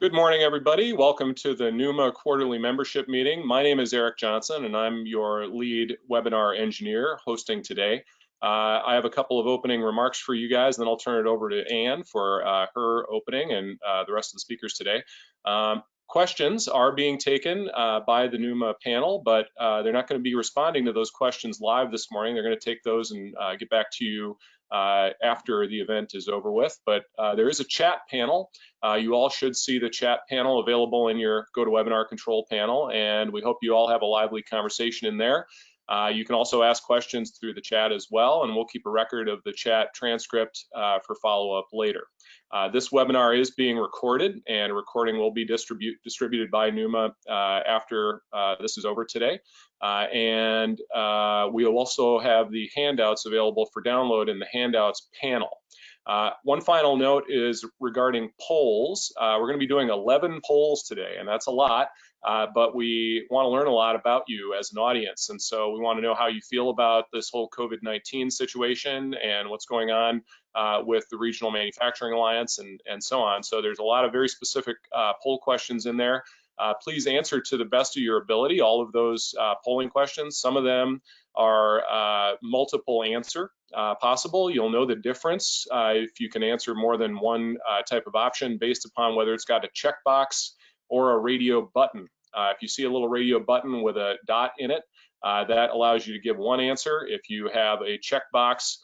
Good morning, everybody. Welcome to the NEWMA quarterly membership meeting. My name is Eric Johnson, and I'm your lead webinar engineer hosting today. I have a couple of opening remarks for you guys, and then I'll turn it over to Anne for her opening and the rest of the speakers today. Questions are being taken by the NEWMA panel, but they're not going to be responding to those questions live this morning. They're going to take those and get back to you after the event is over with. But there is a chat panel. You all should see the chat panel available in your GoToWebinar control panel, and we hope you all have a lively conversation in there. You can also ask questions through the chat as well, and we'll keep a record of the chat transcript for follow-up later. This webinar is being recorded, and a recording will be distributed by NEWMA after this is over today. We will also have the handouts available for download in the handouts panel. One final note is regarding polls. We're going to be doing 11 polls today, and that's a lot, but we want to learn a lot about you as an audience. And so we want to know how you feel about this whole COVID-19 situation and what's going on with the Regional Manufacturing Alliance and so on. So there's a lot of very specific poll questions in there. Please answer to the best of your ability all of those polling questions. Some of them are multiple answer possible. You'll know the difference if you can answer more than one type of option based upon whether it's got a checkbox or a radio button. If you see a little radio button with a dot in it, that allows you to give one answer. If you have a checkbox,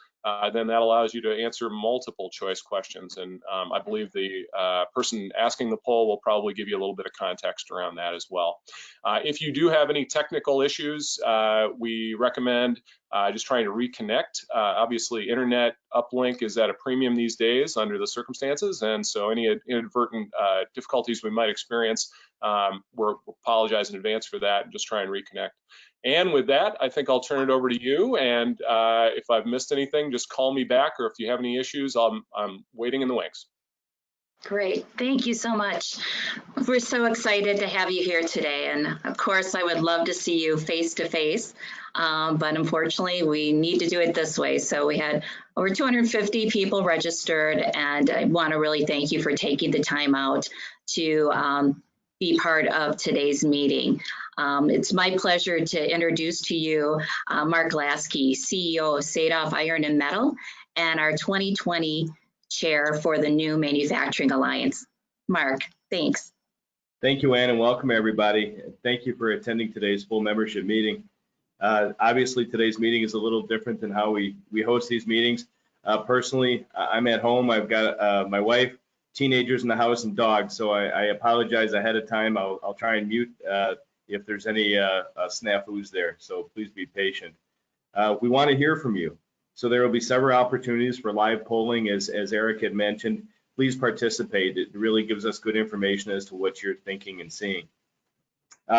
then that allows you to answer multiple choice questions. And I believe the person asking the poll will probably give you a little bit of context around that as well. If you do have any technical issues, we recommend just trying to reconnect. Obviously, internet uplink is at a premium these days under the circumstances, and so any inadvertent difficulties we might experience, we're apologize in advance for that, and just try and reconnect. And with that, I think I'll turn it over to you. And if I've missed anything, just call me back, or if you have any issues, I'm waiting in the wings. Great, thank you so much. We're so excited to have you here today. And of course, I would love to see you face to face, but unfortunately, we need to do it this way. So we had over 250 people registered, and I want to really thank you for taking the time out to be part of today's meeting. It's my pleasure to introduce to you Mark Lasky, CEO of Sadov Iron and Metal, and our 2020 chair for the New Manufacturing Alliance. Mark, thanks. Thank you, Ann, and welcome everybody. Thank you for attending today's full membership meeting. Obviously, today's meeting is a little different than how we host these meetings. Personally, I'm at home. I've got my wife, teenagers in the house, and dogs, so I apologize ahead of time. I'll try and mute if there's any snafus there, so please be patient. We want to hear from you. So there will be several opportunities for live polling, as Eric had mentioned. Please participate. It really gives us good information as to what you're thinking and seeing.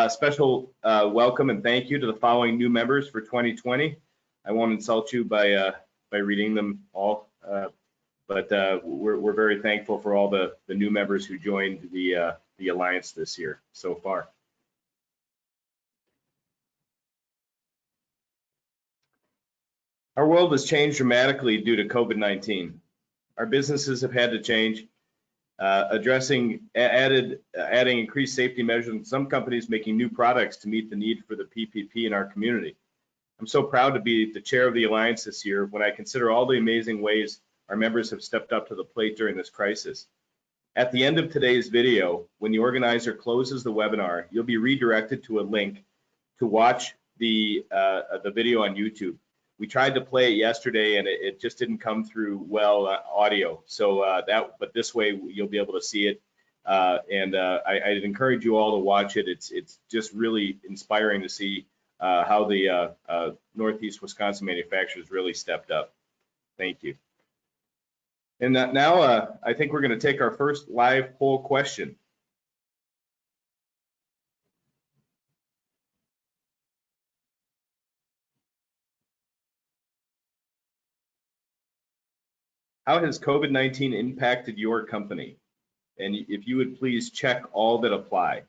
Special welcome and thank you to the following new members for 2020. I won't insult you by reading them all, but we're very thankful for all the new members who joined the Alliance this year so far. Our world has changed dramatically due to COVID-19. Our businesses have had to change, adding increased safety measures, and some companies making new products to meet the need for the PPP in our community. I'm so proud to be the chair of the Alliance this year when I consider all the amazing ways our members have stepped up to the plate during this crisis. At the end of today's video, when the organizer closes the webinar, you'll be redirected to a link to watch the video on YouTube. We tried to play it yesterday and it just didn't come through well audio. So but this way you'll be able to see it. I'd encourage you all to watch it. It's just really inspiring to see how the Northeast Wisconsin manufacturers really stepped up. Thank you. And now I think we're going to take our first live poll question. How has COVID-19 impacted your company? And if you would please check all that apply.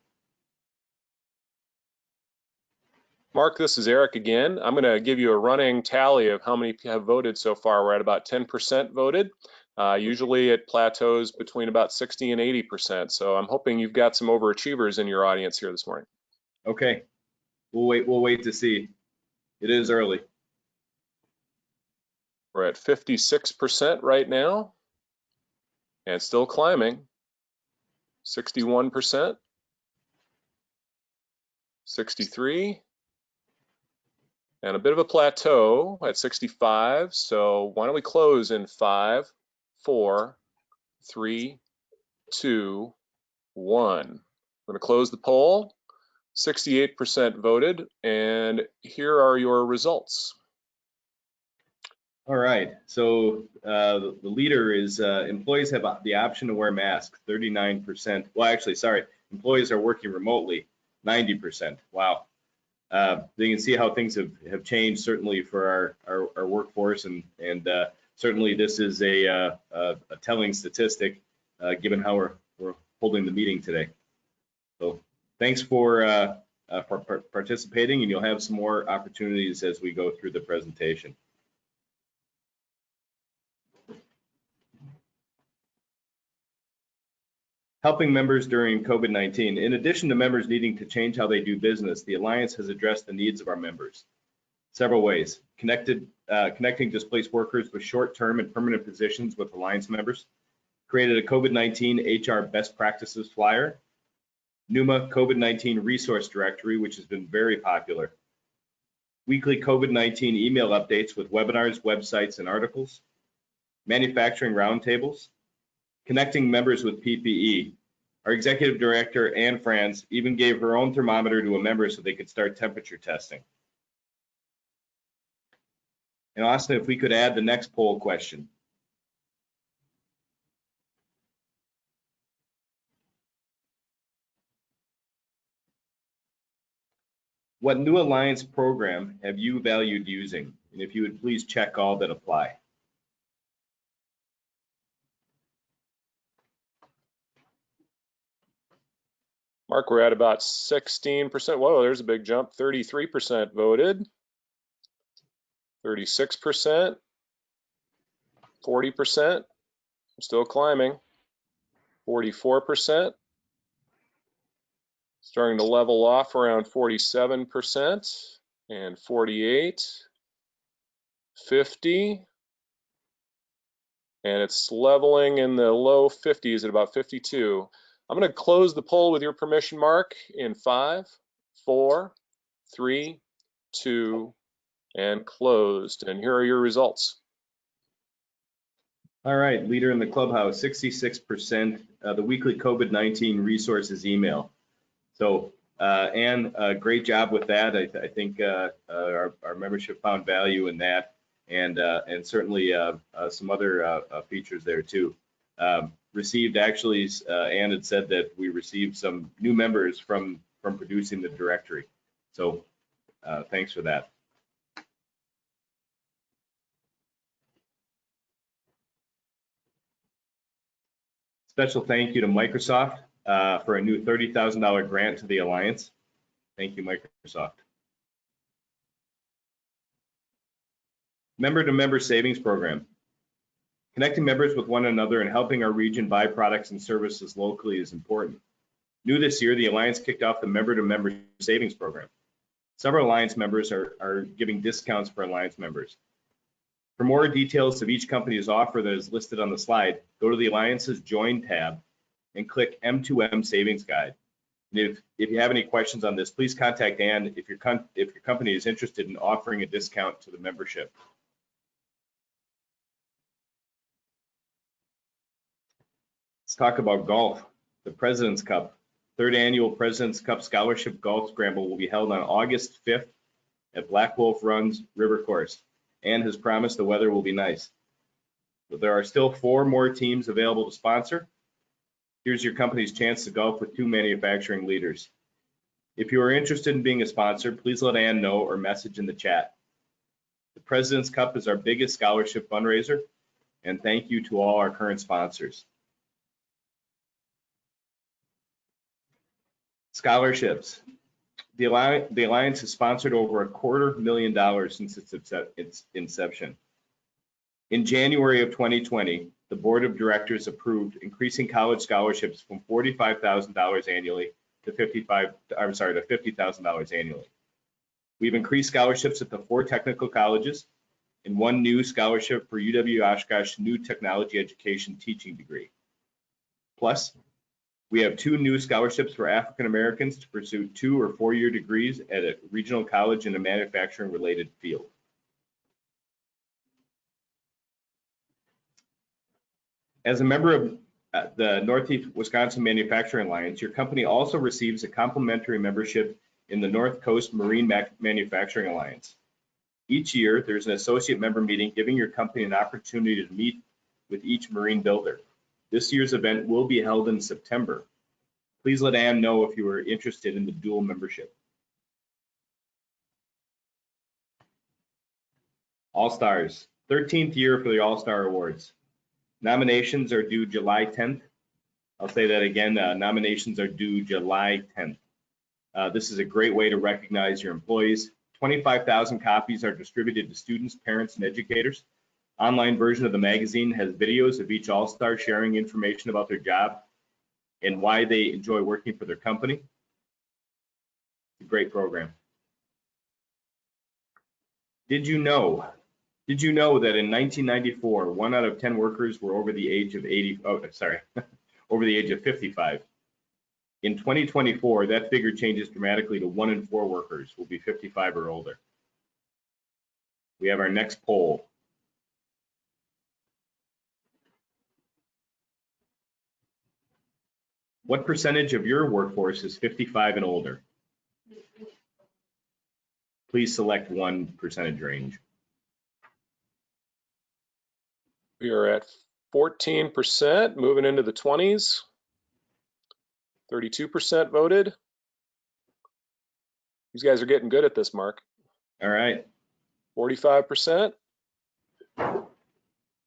Mark, this is Eric again. I'm going to give you a running tally of how many have voted so far. We're at about 10% voted. Usually it plateaus between about 60 and 80%. So I'm hoping you've got some overachievers in your audience here this morning. Okay, we'll wait to see. It is early. We're at 56% right now and still climbing. 61%, 63, and a bit of a plateau at 65. So why don't we close in 5, 4, 3, 2, 1. I'm going to close the poll. 68% voted, and here are your results. All right, so the leader is employees have the option to wear masks, 39%. Well, actually, sorry, employees are working remotely, 90%. Wow. You can see how things have changed, certainly for our workforce, and certainly this is a telling statistic given how we're holding the meeting today. So thanks for participating, and you'll have some more opportunities as we go through the presentation. Helping members during COVID-19. In addition to members needing to change how they do business, the Alliance has addressed the needs of our members several ways. Connecting displaced workers with short-term and permanent positions with Alliance members, created a COVID-19 HR best practices flyer, NEWMA COVID-19 resource directory, which has been very popular, weekly COVID-19 email updates with webinars, websites, and articles, manufacturing roundtables, connecting members with PPE. Our executive director, Anne Franz, even gave her own thermometer to a member so they could start temperature testing. And Austin, if we could add the next poll question. What new Alliance program have you valued using? And if you would please check all that apply. Mark, we're at about 16%. Whoa, there's a big jump. 33% voted. 36%. 40%. Still climbing. 44%. Starting to level off around 47%. And 48. 50. And it's leveling in the low 50s at about 52. I'm going to close the poll with your permission, Mark, in 5, 4, 3, 2, and closed. And here are your results. All right, leader in the clubhouse, 66%. The weekly COVID-19 resources email. So, Anne, great job with that. I think our membership found value in that, and certainly some other features there too. Received, actually, Anne had said that we received some new members from producing the directory. So thanks for that. Special thank you to Microsoft for a new $30,000 grant to the Alliance. Thank you, Microsoft. Member-to-member savings program. Connecting members with one another and helping our region buy products and services locally is important. New this year, the Alliance kicked off the member-to-member savings program. Several Alliance members are giving discounts for Alliance members. For more details of each company's offer that is listed on the slide, go to the Alliance's Join tab and click M2M Savings Guide. And if you have any questions on this, please contact Anne if your company is interested in offering a discount to the membership. Let's talk about golf. The President's Cup. Third annual President's Cup Scholarship Golf Scramble will be held on August 5th at Black Wolf Run's River Course. Anne has promised the weather will be nice. But there are still 4 more teams available to sponsor. Here's your company's chance to golf with 2 manufacturing leaders. If you are interested in being a sponsor, please let Anne know or message in the chat. The President's Cup is our biggest scholarship fundraiser, and thank you to all our current sponsors. Scholarships. The Alliance has sponsored over $250,000 since its inception. In January of 2020, the board of directors approved increasing college scholarships from $45,000 annually to $50,000 annually. We've increased scholarships at the 4 technical colleges and 1 new scholarship for UW-Oshkosh New Technology Education teaching degree. Plus, we have 2 new scholarships for African Americans to pursue 2 or 4-year degrees at a regional college in a manufacturing related field. As a member of the Northeast Wisconsin Manufacturing Alliance, your company also receives a complimentary membership in the North Coast Marine Manufacturing Alliance. Each year, there's an associate member meeting giving your company an opportunity to meet with each marine builder. This year's event will be held in September. Please let Ann know if you are interested in the dual membership. All-Stars, 13th year for the All-Star Awards. Nominations are due July 10th. I'll say that again, nominations are due July 10th. This is a great way to recognize your employees. 25,000 copies are distributed to students, parents, and educators. Online version of the magazine has videos of each All-Star sharing information about their job and why they enjoy working for their company. It's a great program. Did you know that in 1994, 1 out of 10 workers were over the age of 55? In 2024, that figure changes dramatically to 1 in 4 workers will be 55 or older. We have our next poll. What percentage of your workforce is 55 and older? Please select one percentage range. We are at 14%, moving into the 20s. 32% voted. These guys are getting good at this, Mark. All right. 45%,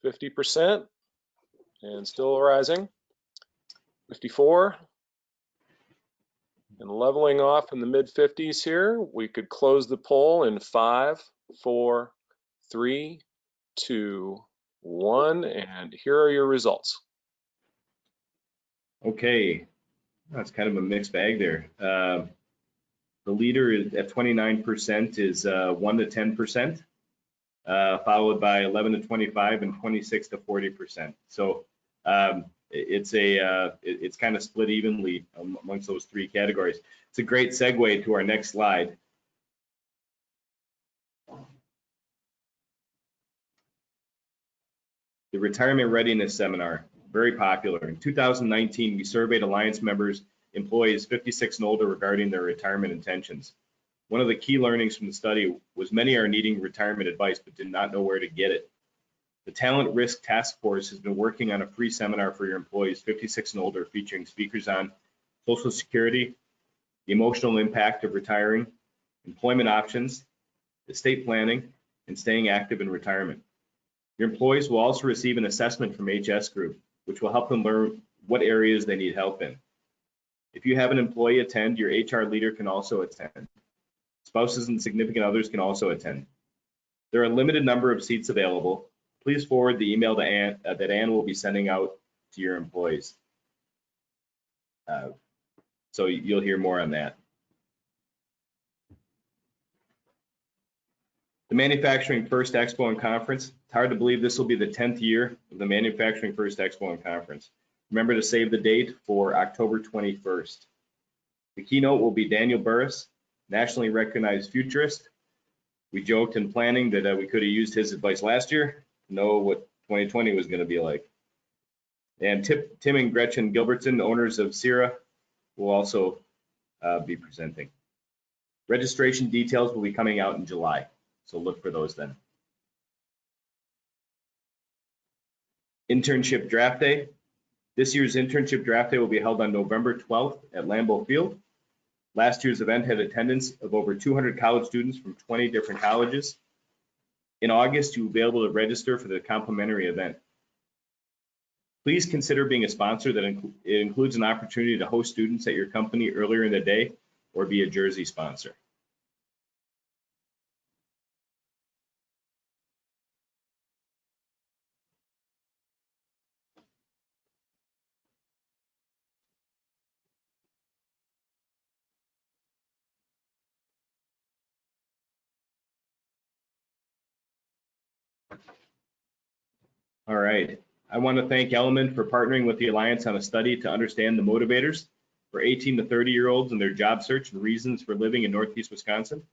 50%, and still rising. 54, and leveling off in the mid 50s here. We could close the poll in 5, 4, 3, 2, 1, and here are your results. Okay, that's kind of a mixed bag there. The leader is at 29% is 1 to 10%, followed by 11 to 25 and 26 to 40%. So it's kind of split evenly amongst those 3 categories. It's a great segue to our next slide. The Retirement Readiness Seminar, very popular. In 2019, we surveyed Alliance members, employees 56 and older regarding their retirement intentions. One of the key learnings from the study was many are needing retirement advice but did not know where to get it. The Talent Risk Task Force has been working on a free seminar for your employees 56 and older, featuring speakers on Social Security, the emotional impact of retiring, employment options, estate planning, and staying active in retirement. Your employees will also receive an assessment from HS Group, which will help them learn what areas they need help in. If you have an employee attend, your HR leader can also attend. Spouses and significant others can also attend. There are a limited number of seats available. Please forward the email to Ann that Ann will be sending out to your employees. So you'll hear more on that. The Manufacturing First Expo and Conference. It's hard to believe this will be the 10th year of the Manufacturing First Expo and Conference. Remember to save the date for October 21st. The keynote will be Daniel Burris, nationally recognized futurist. We joked in planning that we could have used his advice last year to know what 2020 was going to be like. And Tim and Gretchen Gilbertson, owners of Sierra, will also be presenting. Registration details will be coming out in July, so look for those then. Internship Draft Day. This year's Internship Draft Day will be held on November 12th at Lambeau Field. Last year's event had attendance of over 200 college students from 20 different colleges. In August, you will be able to register for the complimentary event. Please consider being a sponsor that it includes an opportunity to host students at your company earlier in the day or be a jersey sponsor. All right. I want to thank Element for partnering with the Alliance on a study to understand the motivators for 18 to 30-year-olds in their job search and reasons for living in Northeast Wisconsin.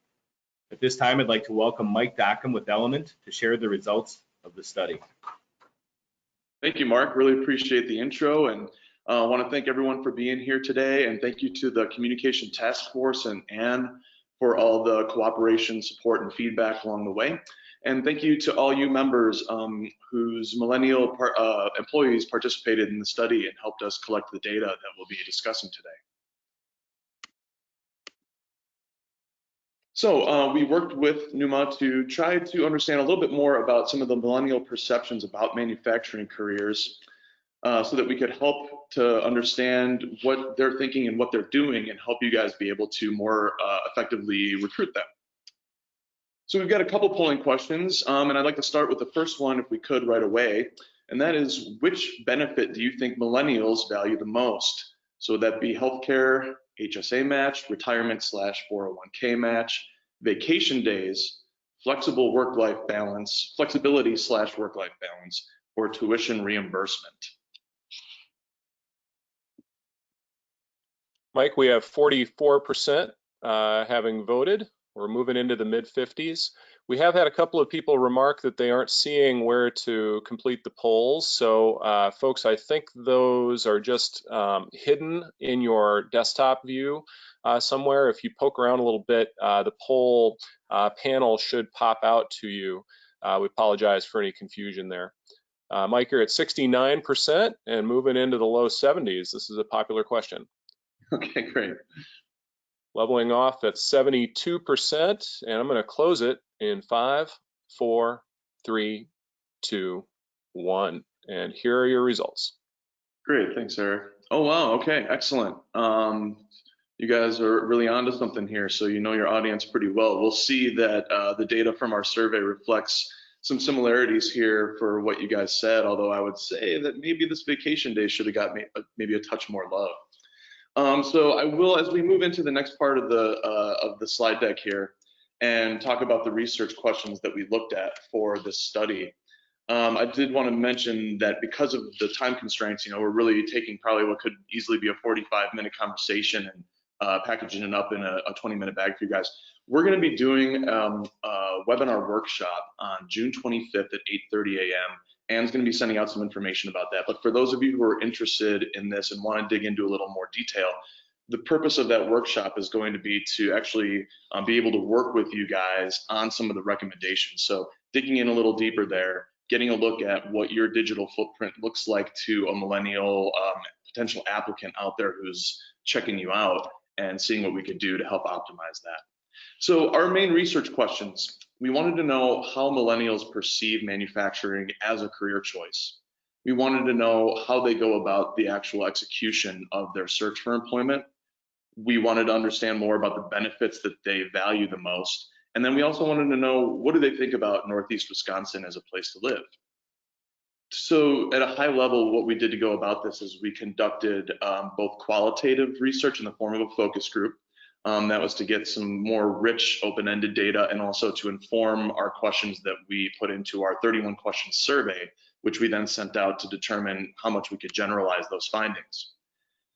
At this time, I'd like to welcome Mike Dockum with Element to share the results of the study. Thank you, Mark. Really appreciate the intro, and I want to thank everyone for being here today, and thank you to the Communication Task Force and Anne for all the cooperation, support, and feedback along the way. And thank you to all you members whose Millennial employees participated in the study and helped us collect the data that we'll be discussing today. So we worked with NEWMA to try to understand a little bit more about some of the Millennial perceptions about manufacturing careers so that we could help to understand what they're thinking and what they're doing and help you guys be able to more effectively recruit them. So we've got a couple polling questions, and I'd like to start with the first one if we could right away, and that is, which benefit do you think millennials value the most? So would that be healthcare, HSA match, retirement/401k match, vacation days, flexible work-life balance, flexibility/work-life balance, or tuition reimbursement? Mike, we have 44% having voted. We're moving into the mid-50s. We have had a couple of people remark that they aren't seeing where to complete the polls. So folks, I think those are just hidden in your desktop view somewhere. If you poke around a little bit, the poll panel should pop out to you. We apologize for any confusion there. Mike, you're at 69% and moving into the low 70s. This is a popular question. Okay, great. Leveling off at 72%, and I'm going to close it in 5, 4, 3, 2, 1. And here are your results. Great, thanks, Eric. Oh, wow, okay, excellent. You guys are really onto something here, so you know your audience pretty well. We'll see that the data from our survey reflects some similarities here for what you guys said, although I would say that maybe this vacation day should have got maybe a touch more love. So I will, as we move into the next part of the slide deck here and talk about the research questions that we looked at for this study. I did want to mention that because of the time constraints, we're really taking probably what could easily be a 45-minute conversation and packaging it up in a 20-minute bag for you guys. We're going to be doing a webinar workshop on June 25th at 8:30 a.m. Anne's going to be sending out some information about that. But for those of you who are interested in this and want to dig into a little more detail, the purpose of that workshop is going to be to actually be able to work with you guys on some of the recommendations. So digging in a little deeper there, getting a look at what your digital footprint looks like to a millennial potential applicant out there who's checking you out and seeing what we could do to help optimize that. So our main research questions, we wanted to know how millennials perceive manufacturing as a career choice. We wanted to know how they go about the actual execution of their search for employment. We wanted to understand more about the benefits that they value the most. And then we also wanted to know, what do they think about Northeast Wisconsin as a place to live? So at a high level, what we did to go about this is we conducted both qualitative research in the form of a focus group. That was to get some more rich open-ended data and also to inform our questions that we put into our 31 question survey, which we then sent out to determine how much we could generalize those findings.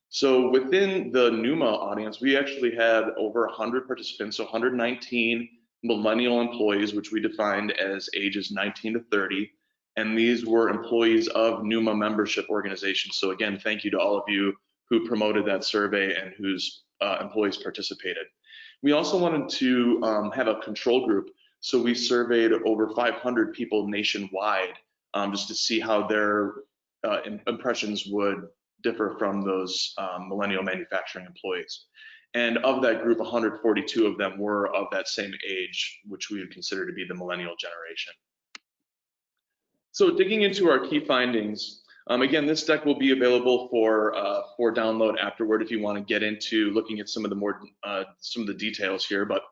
So within the NEWMA audience, we actually had over 100 participants, so 119 millennial employees, which we defined as ages 19 to 30. And these were employees of NEWMA membership organizations. So again, thank you to all of you who promoted that survey and whose employees participated. We also wanted to have a control group. So we surveyed over 500 people nationwide just to see how their impressions would differ from those millennial manufacturing employees. And of that group, 142 of them were of that same age, which we would consider to be the millennial generation. So digging into our key findings, again, this deck will be available for download afterward if you want to get into looking at some of the details here. But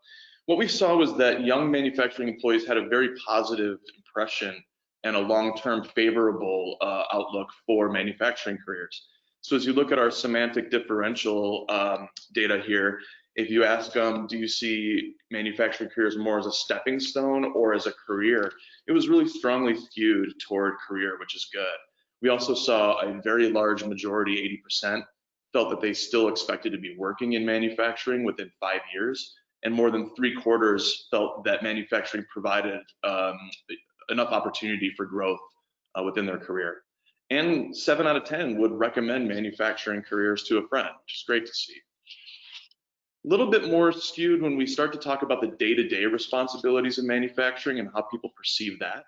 what we saw was that young manufacturing employees had a very positive impression and a long-term favorable outlook for manufacturing careers. So as you look at our semantic differential data here, If you ask them, do you see manufacturing careers more as a stepping stone or as a career, it was really strongly skewed toward career, which is good. We also saw a very large majority, 80%, felt that they still expected to be working in manufacturing within 5 years, and more than 3/4 felt that manufacturing provided enough opportunity for growth within their career. And 7 out of 10 would recommend manufacturing careers to a friend, which is great to see. A little bit more skewed when we start to talk about the day-to-day responsibilities of manufacturing and how people perceive that.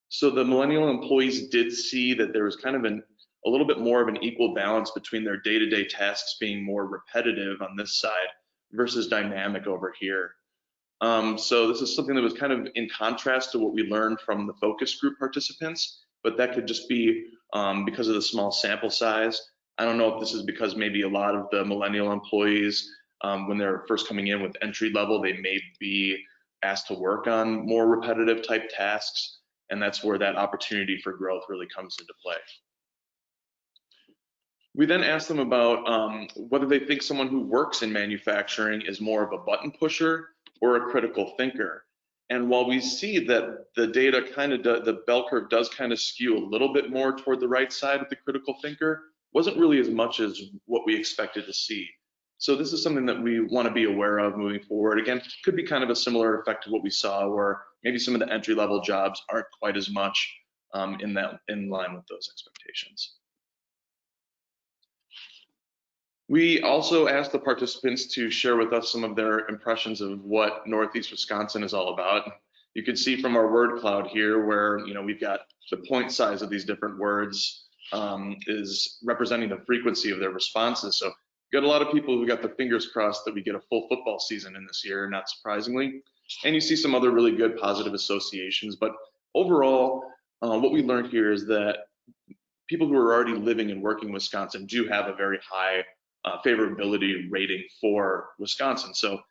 So the millennial employees did see that there was kind of a little bit more of an equal balance between their day-to-day tasks being more repetitive on this side versus dynamic over here. So this is something that was kind of in contrast to what we learned from the focus group participants, but that could just be because of the small sample size. I don't know if this is because maybe a lot of the millennial employees, when they're first coming in with entry level, they may be asked to work on more repetitive type tasks, and that's where that opportunity for growth really comes into play. We then asked them about whether they think someone who works in manufacturing is more of a button pusher or a critical thinker. And while we see that the data kind of, the bell curve does kind of skew a little bit more toward the right side of the critical thinker, wasn't really as much as what we expected to see. So this is something that we want to be aware of moving forward. Again, could be kind of a similar effect to what we saw, where maybe some of the entry-level jobs aren't quite as much in line with those expectations. We also asked the participants to share with us some of their impressions of what Northeast Wisconsin is all about. You can see from our word cloud here where we've got the point size of these different words is representing the frequency of their responses. So we've got a lot of people who got their fingers crossed that we get a full football season in this year, not surprisingly. And you see some other really good positive associations. But overall, what we learned here is that people who are already living and working in Wisconsin do have a very high favorability rating for Wisconsin. So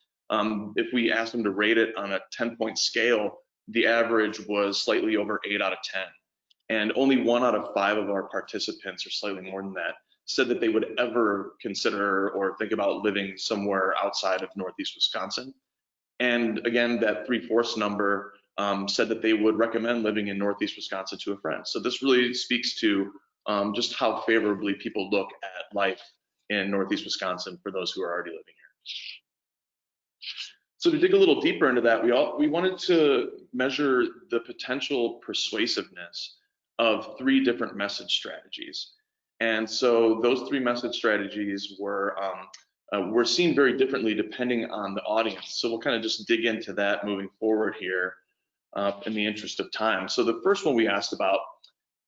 if we asked them to rate it on a 10-point scale, the average was slightly over 8 out of 10. And only 1 out of 5 of our participants, or slightly more than that, said that they would ever consider or think about living somewhere outside of Northeast Wisconsin. And again, that 3/4 number said that they would recommend living in Northeast Wisconsin to a friend. So this really speaks to just how favorably people look at life in Northeast Wisconsin for those who are already living here. So to dig a little deeper into that, we wanted to measure the potential persuasiveness of 3 different message strategies. And so those 3 message strategies were seen very differently depending on the audience. So we'll kind of just dig into that moving forward here in the interest of time. So the first one we asked about,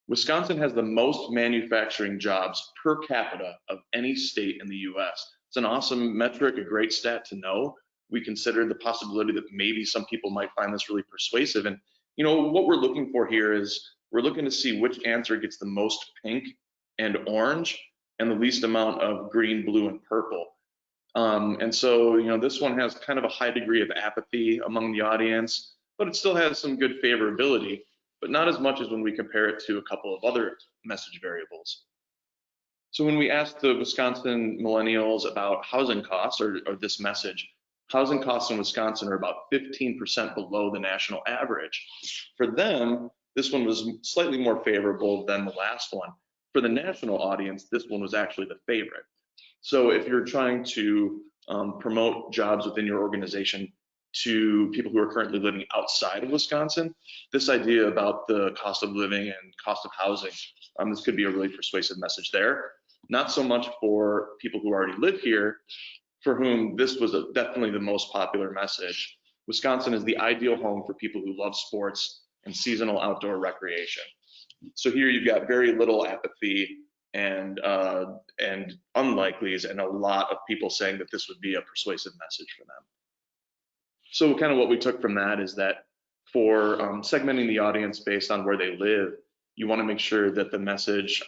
Wisconsin has the most manufacturing jobs per capita of any state in the US. It's an awesome metric, a great stat to know. We considered the possibility that maybe some people might find this really persuasive. And what we're looking for here is we're looking to see which answer gets the most pink and orange and the least amount of green, blue, and purple. And so, this one has kind of a high degree of apathy among the audience, but it still has some good favorability, but not as much as when we compare it to a couple of other message variables. So when we asked the Wisconsin millennials about housing costs or this message, housing costs in Wisconsin are about 15% below the national average. For them, this one was slightly more favorable than the last one. For the national audience, this one was actually the favorite. So if you're trying to promote jobs within your organization to people who are currently living outside of Wisconsin, this idea about the cost of living and cost of housing, this could be a really persuasive message there. Not so much for people who already live here, for whom this was definitely the most popular message. Wisconsin is the ideal home for people who love sports and seasonal outdoor recreation. So here you've got very little apathy and unlikelies, and a lot of people saying that this would be a persuasive message for them. So kind of what we took from that is that for segmenting the audience based on where they live, you want to make sure that the message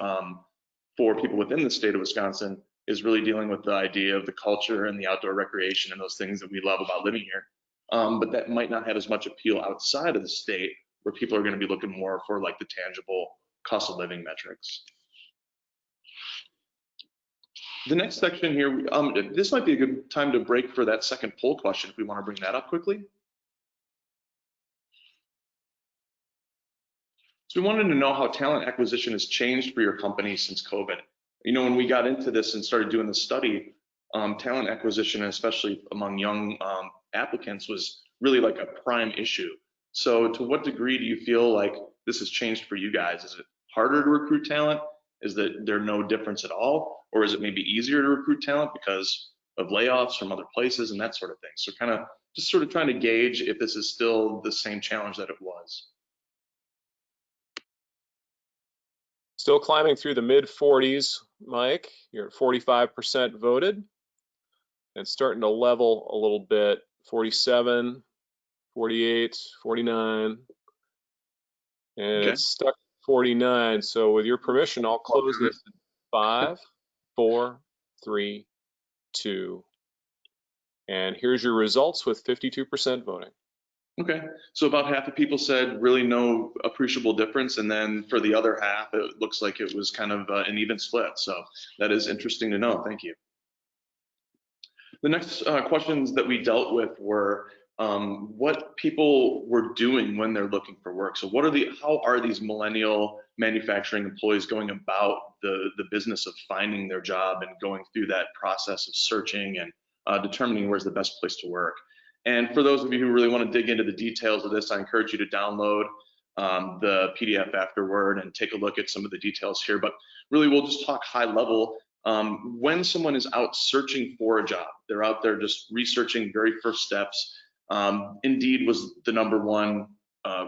for people within the state of Wisconsin is really dealing with the idea of the culture and the outdoor recreation and those things that we love about living here. But that might not have as much appeal outside of the state, where people are going to be looking more for like the tangible cost of living metrics. The next section here, this might be a good time to break for that second poll question if we want to bring that up quickly. So we wanted to know how talent acquisition has changed for your company since COVID. You know, when we got into this and started doing the study, talent acquisition, especially among young applicants, was really like a prime issue. So to what degree do you feel like this has changed for you guys? Is it harder to recruit talent? Is that there no difference at all? Or is it maybe easier to recruit talent because of layoffs from other places and that sort of thing? So kind of just sort of trying to gauge if this is still the same challenge that it was. Still climbing through the mid 40s, Mike. You're at 45% voted. And starting to level a little bit, 47, 48, 49. And Okay. it's stuck at 49. So with your permission, I'll close this in 5, 4, 3, 2. And here's your results with 52% voting. Okay, so about half the people said really no appreciable difference, and then for the other half, it looks like it was kind of an even split. So that is interesting to know. Thank you. The next questions that we dealt with were what people were doing when they're looking for work. So how are these millennial manufacturing employees going about the business of finding their job and going through that process of searching and determining where's the best place to work? And for those of you who really want to dig into the details of this, I encourage you to download the PDF afterward and take a look at some of the details here. But really, we'll just talk high level. When someone is out searching for a job, they're out there just researching very first steps. Indeed was the #1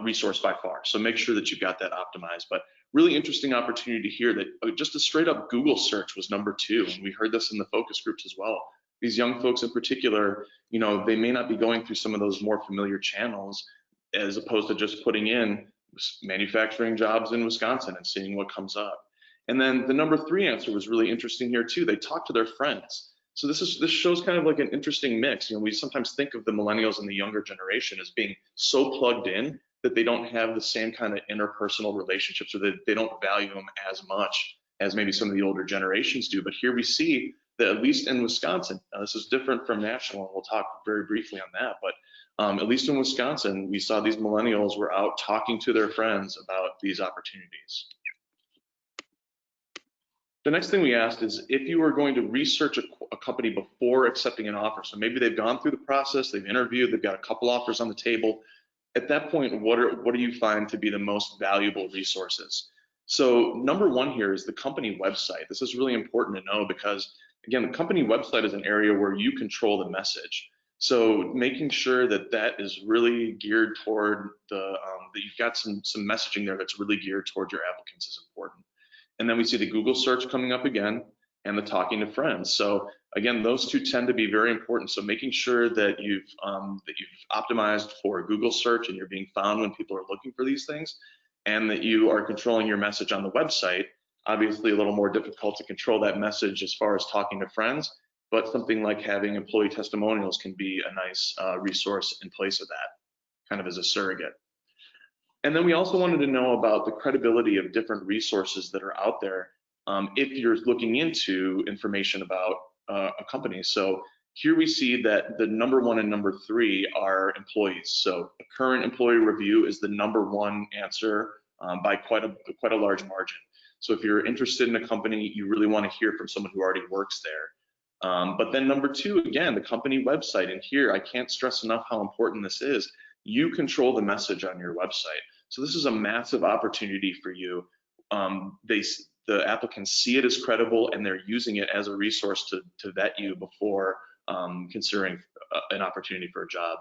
resource by far. So make sure that you've got that optimized. But really interesting opportunity to hear that just a straight up Google search was #2. And we heard this in the focus groups as well. These young folks in particular, you know, they may not be going through some of those more familiar channels as opposed to just putting in manufacturing jobs in Wisconsin and seeing what comes up. And then the #3 answer was really interesting here too. They talked to their friends. So this shows kind of like an interesting mix. You know, we sometimes think of the millennials and the younger generation as being so plugged in that they don't have the same kind of interpersonal relationships, or that they don't value them as much as maybe some of the older generations do. But here we see that at least in Wisconsin, this is different from national, and we'll talk very briefly on that, but at least in Wisconsin, we saw these millennials were out talking to their friends about these opportunities. The next thing we asked is if you were going to research a company before accepting an offer. So maybe they've gone through the process, they've interviewed, they've got a couple offers on the table. At that point, what do you find to be the most valuable resources? So #1 here is the company website. This is really important to know because, again, the company website is an area where you control the message. So making sure that that is really geared toward that you've got some messaging there that's really geared toward your applicants is important. And then we see the Google search coming up again and the talking to friends. So again, those two tend to be very important. So making sure that you've optimized for Google search and you're being found when people are looking for these things, and that you are controlling your message on the website. Obviously a little more difficult to control that message as far as talking to friends, but something like having employee testimonials can be a nice resource in place of that, kind of as a surrogate. And then we also wanted to know about the credibility of different resources that are out there if you're looking into information about a company. So here we see that the #1 and #3 are employees. So a current employee review is the #1 answer by quite a large margin. So if you're interested in a company, you really want to hear from someone who already works there. But then #2, again, the company website. And here, I can't stress enough how important this is. You control the message on your website. So this is a massive opportunity for you. The applicants see it as credible, and they're using it as a resource to vet you before considering an opportunity for a job.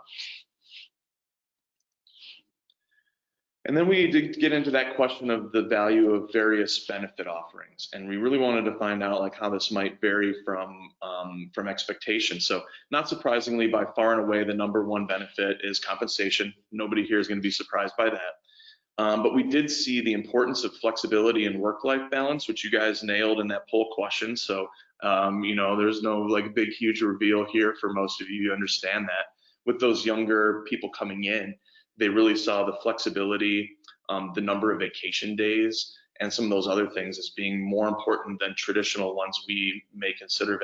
And then we did get into that question of the value of various benefit offerings, and we really wanted to find out like how this might vary from expectation. So not surprisingly, by far and away, the #1 benefit is compensation. Nobody here is going to be surprised by that. But we did see the importance of flexibility and work-life balance, which you guys nailed in that poll question. So you know, there's no like big, huge reveal here for most of you. You understand that. With those younger people coming in, they really saw the flexibility, the number of vacation days, and some of those other things as being more important than traditional ones we may consider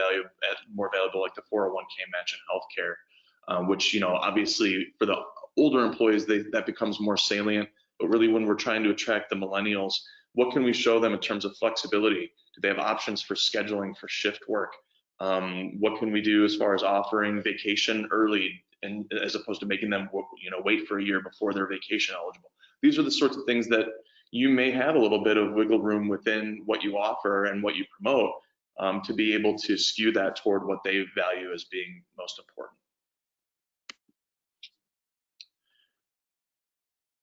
more valuable, like the 401k match and healthcare, which, you know, obviously for the older employees, that becomes more salient. But really, when we're trying to attract the millennials, what can we show them in terms of flexibility? Do they have options for scheduling, for shift work? What can we do as far as offering vacation early, and as opposed to making them, you know, wait for a year before they're vacation eligible? These are the sorts of things that you may have a little bit of wiggle room within what you offer and what you promote, to be able to skew that toward what they value as being most important.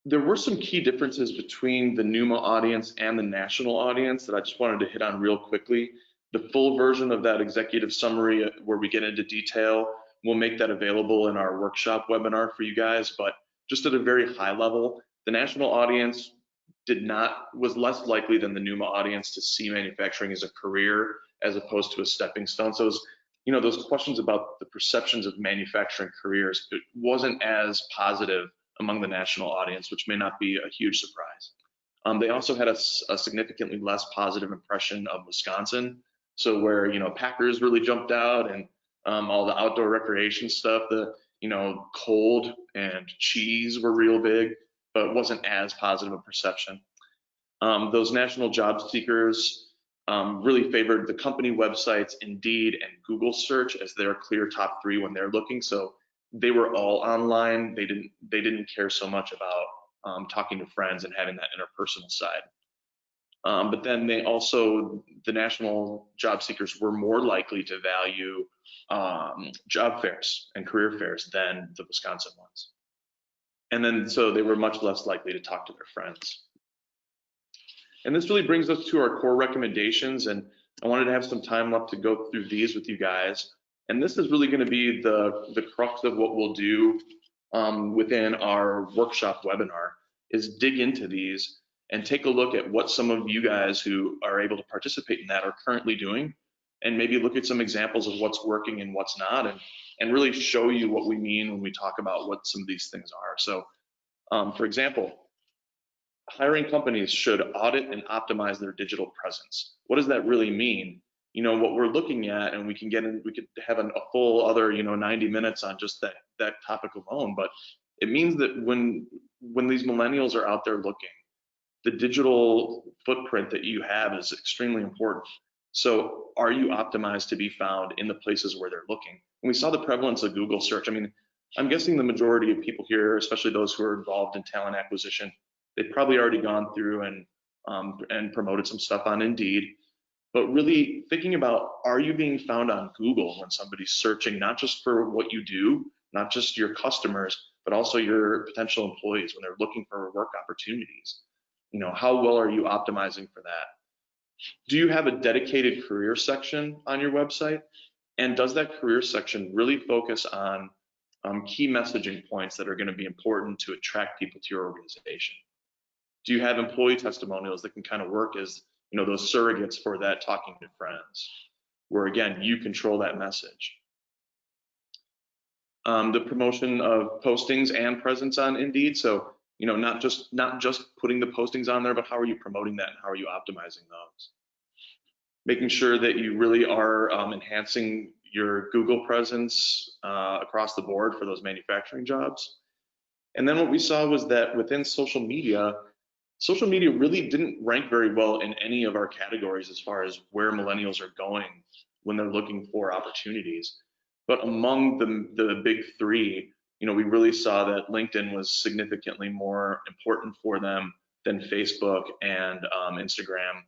There were some key differences between the NEWMA audience and the national audience that I just wanted to hit on real quickly. The full version of that executive summary where we get into detail, we'll make that available in our workshop webinar for you guys, but just at a very high level, the national audience was less likely than the NEWMA audience to see manufacturing as a career as opposed to a stepping stone. So you know, those questions about the perceptions of manufacturing careers, it wasn't as positive among the national audience, which may not be a huge surprise. They also had a significantly less positive impression of Wisconsin. So where, you know, Packers really jumped out, and all the outdoor recreation stuff, the, you know, cold and cheese were real big, but it wasn't as positive a perception. Those national job seekers really favored the company websites, Indeed and Google search as their clear top 3 when they're looking. So they were all online. They didn't care so much about talking to friends and having that interpersonal side. But then the national job seekers were more likely to value job fairs and career fairs than the Wisconsin ones. And then so they were much less likely to talk to their friends. And this really brings us to our core recommendations, and I wanted to have some time left to go through these with you guys. And this is really going to be the crux of what we'll do within our workshop webinar, is dig into these and take a look at what some of you guys who are able to participate in that are currently doing, and maybe look at some examples of what's working and what's not, and really show you what we mean when we talk about what some of these things are. So for example, hiring companies should audit and optimize their digital presence. What does that really mean? You know, what we're looking at, and we could have a full other, you know, 90 minutes on just that topic alone, but it means that when these millennials are out there looking, the digital footprint that you have is extremely important. So are you optimized to be found in the places where they're looking? And we saw the prevalence of Google search. I mean, I'm guessing the majority of people here, especially those who are involved in talent acquisition, they've probably already gone through and promoted some stuff on Indeed. But really thinking about, are you being found on Google when somebody's searching, not just for what you do, not just your customers, but also your potential employees when they're looking for work opportunities? You know, how well are you optimizing for that? Do you have a dedicated career section on your website? And does that career section really focus on key messaging points that are going to be important to attract people to your organization? Do you have employee testimonials that can kind of work as, you know, those surrogates for that talking to friends, where again, you control that message? The promotion of postings and presence on Indeed. So, you know, not just putting the postings on there, but how are you promoting that and how are you optimizing those? Making sure that you really are enhancing your Google presence across the board for those manufacturing jobs. And then what we saw was that within social media really didn't rank very well in any of our categories as far as where millennials are going when they're looking for opportunities. But among the big 3, you know, we really saw that LinkedIn was significantly more important for them than Facebook and Instagram.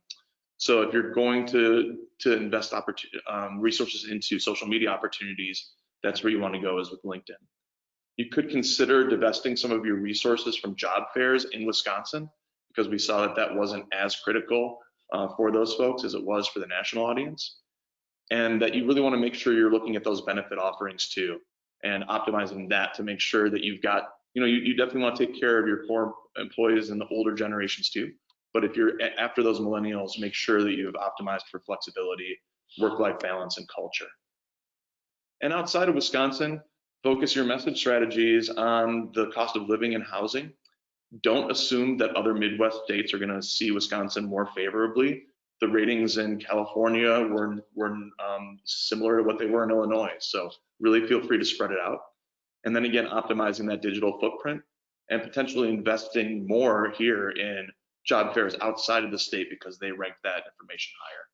So if you're going to invest resources into social media opportunities, that's where you want to go, is with LinkedIn. You could consider divesting some of your resources from job fairs in Wisconsin, because we saw that wasn't as critical for those folks as it was for the national audience. And that you really want to make sure you're looking at those benefit offerings too, and optimizing that to make sure that you've got, you know, you definitely want to take care of your core employees and the older generations too. But if you're after those millennials, make sure that you've optimized for flexibility, work-life balance, and culture. And outside of Wisconsin, focus your message strategies on the cost of living and housing. Don't assume that other Midwest states are going to see Wisconsin more favorably. The ratings in California were similar to what they were in Illinois. So really feel free to spread it out. And then again, optimizing that digital footprint and potentially investing more here in job fairs outside of the state because they rank that information higher.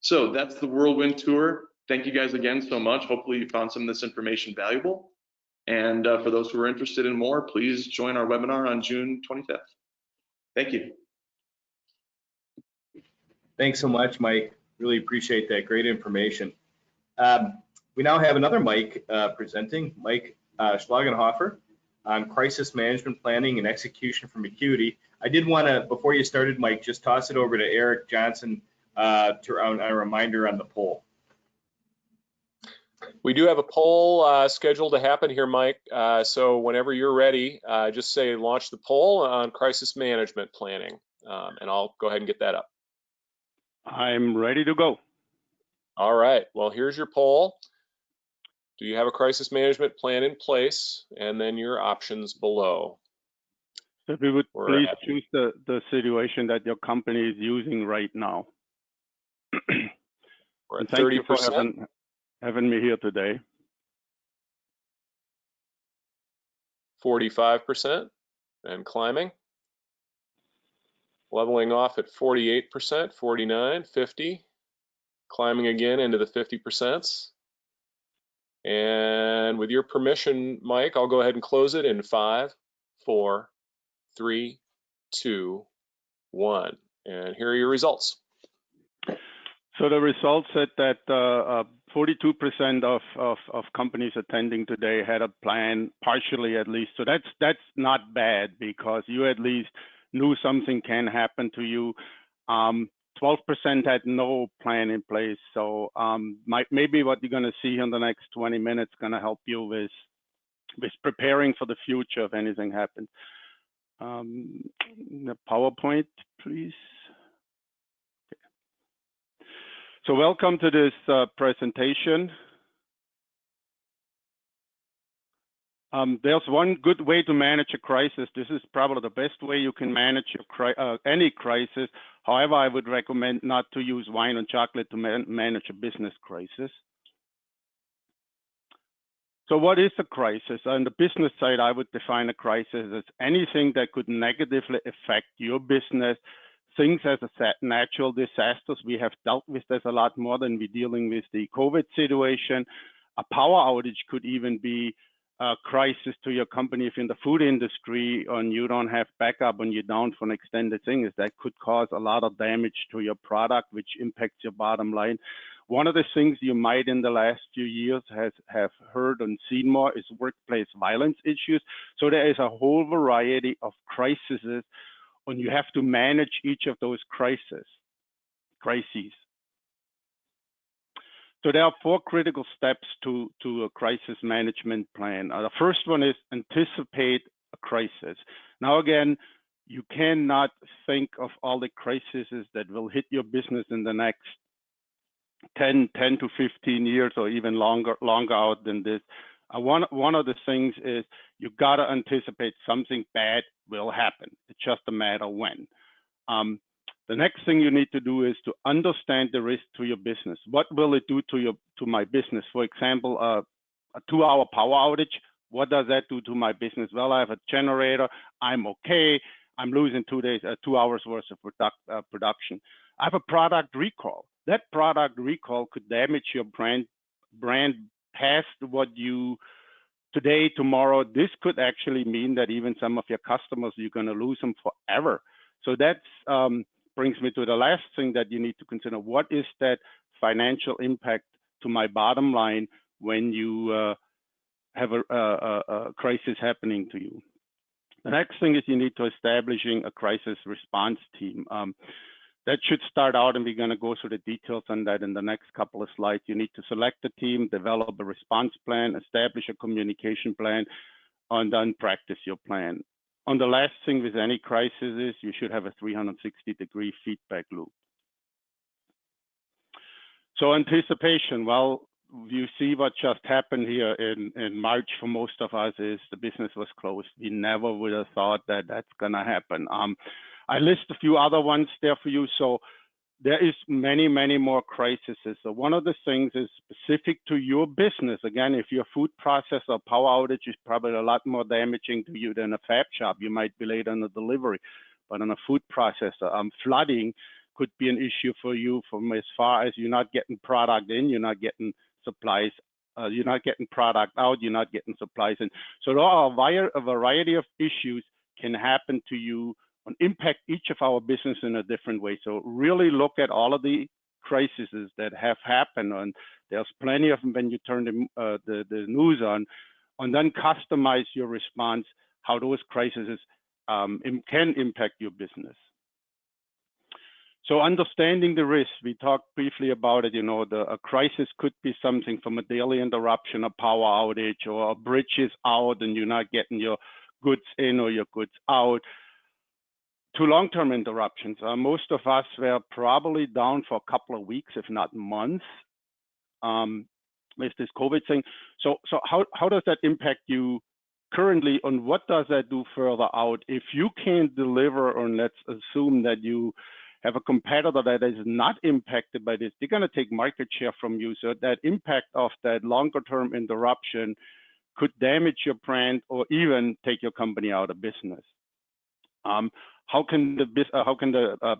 So that's the Whirlwind Tour. Thank you guys again so much. Hopefully you found some of this information valuable. And for those who are interested in more, please join our webinar on June 25th. Thank you. Thanks so much, Mike. Really appreciate that. Great information. We now have another Mike presenting, Mike Schlagenhaufer, on crisis management planning and execution from Acuity. I did want to, before you started, Mike, just toss it over to Eric Johnson on a reminder on the poll. We do have a poll scheduled to happen here, Mike. So whenever you're ready, just say launch the poll on crisis management planning, and I'll go ahead and get that up. I'm ready to go. All right. Well, here's your poll. Do you have a crisis management plan in place? And then your options below. If you would please choose the situation that your company is using right now. We're at 30%. Thank you for having me here today. 45% and climbing. Leveling off at 48%, 49, 50. Climbing again into the 50%. And with your permission, Mike, I'll go ahead and close it in 5, 4, 3, 2, 1. And here are your results. So the results said that 42% of companies attending today had a plan, partially at least. So that's not bad because you at least knew something can happen to you. 12% had no plan in place. So maybe what you're going to see in the next 20 minutes going to help you with preparing for the future if anything happens. The PowerPoint, please. Okay. So welcome to this presentation. There's one good way to manage a crisis. This is probably the best way you can manage any crisis. However, I would recommend not to use wine and chocolate to manage a business crisis. So what is a crisis? On the business side, I would define a crisis as anything that could negatively affect your business. Things as natural disasters. We have dealt with this a lot more than we're dealing with the COVID situation. A power outage could even be a crisis to your company if in the food industry and you don't have backup and you're down for an extended thing. That could cause a lot of damage to your product, which impacts your bottom line. One of the things you might in the last few years have heard and seen more is workplace violence issues. So there is a whole variety of crises and you have to manage each of those crises. So there are 4 critical steps to a crisis management plan. The first one is anticipate a crisis. Now again, you cannot think of all the crises that will hit your business in the next 10 to 15 years or even longer out than this. One of the things is you got to anticipate something bad will happen. It's just a matter when. The next thing you need to do is to understand the risk to your business. What will it do to my business? For example, a 2-hour power outage. What does that do to my business? Well, I have a generator. I'm okay. I'm losing 2 hours worth of production. I have a product recall. That product recall could damage your brand past what you today, tomorrow. This could actually mean that even some of your customers, you're going to lose them forever. So that's brings me to the last thing that you need to consider. What is that financial impact to my bottom line when you have a crisis happening to you? The next thing is you need to establishing a crisis response team. That should start out, and we're going to go through the details on that in the next couple of slides. You need to select a team, develop a response plan, establish a communication plan, and then practice your plan. And the last thing with any crisis is you should have a 360-degree feedback loop. So anticipation, well, you see what just happened here in March for most of us is the business was closed. We never would have thought that that's going to happen. I list a few other ones there for you. So there is many more crises. So one of the things is specific to your business. Again, if your food processor power outage is probably a lot more damaging to you than a fab shop. You might be late on the delivery, but on a food processor, flooding could be an issue for you from as far as you're not getting product in, you're not getting supplies, you're not getting product out, you're not getting supplies in. So there are a variety of issues can happen to you and impact each of our business in a different way. So really look at all of the crises that have happened, and there's plenty of them when you turn the news on, and then customize your response, how those crises can impact your business. So understanding the risk, we talked briefly about it, a crisis could be something from a daily interruption, a power outage, or a bridge is out and you're not getting your goods in or your goods out, to long-term interruptions. Most of us were probably down for a couple of weeks, if not months, with this COVID thing. So how does that impact you currently, and what does that do further out? If you can't deliver, and let's assume that you have a competitor that is not impacted by this, they're going to take market share from you. So that impact of that longer term interruption could damage your brand or even take your company out of business. How can the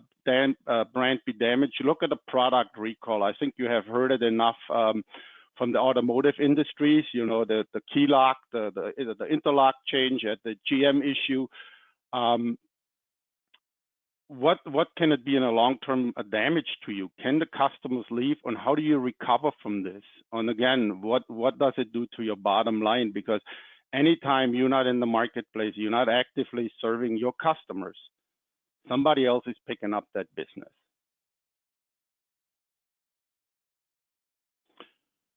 brand be damaged? You look at the product recall. I think you have heard it enough from the automotive industries, the key lock, the interlock change at the GM issue. What can it be in a long-term damage to you? Can the customers leave, and how do you recover from this? And again, what does it do to your bottom line? Because anytime you're not in the marketplace, you're not actively serving your customers, somebody else is picking up that business.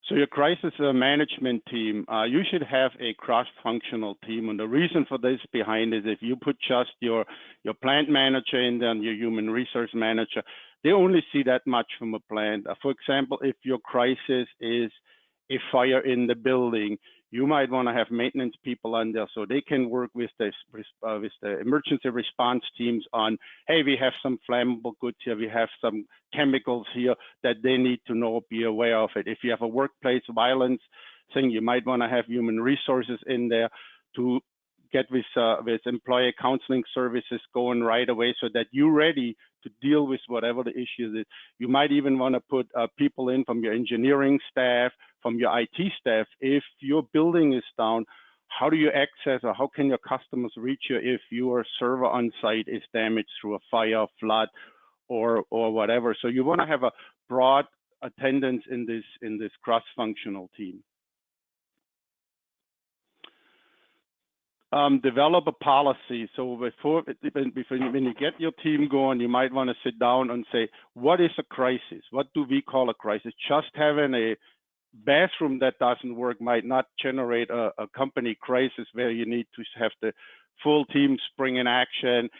So your crisis management team, you should have a cross-functional team. And the reason for this behind is if you put just your plant manager and then your human resource manager, they only see that much from a plant. For example, if your crisis is a fire in the building, you might want to have maintenance people on there so they can work with the emergency response teams on, hey, we have some flammable goods here, we have some chemicals here that they need to know, be aware of it. If you have a workplace violence thing, you might want to have human resources in there to get with employee counseling services going right away so that you're ready to deal with whatever the issue is. You might even want to put people in from your engineering staff, from your IT staff. If your building is down, how do you access or how can your customers reach you if your server on site is damaged through a fire, flood, or whatever? So you want to have a broad attendance in this cross-functional team. Develop a policy. So when you get your team going, you might want to sit down and say, what is a crisis? What do we call a crisis? Just having a bathroom that doesn't work might not generate a company crisis where you need to have the full team spring in action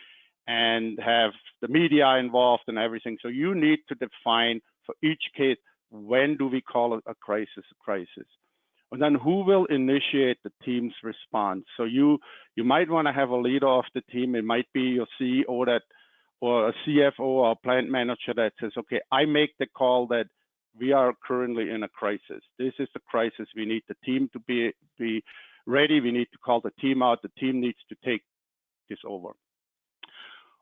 and have the media involved and everything. So you need to define for each case, when do we call a crisis a crisis? And then who will initiate the team's response? So you might want to have a leader of the team. It might be your CEO or a CFO or a plant manager that says, okay, I make the call that we are currently in a crisis. This is the crisis. We need the team to be ready. We need to call the team out. The team needs to take this over.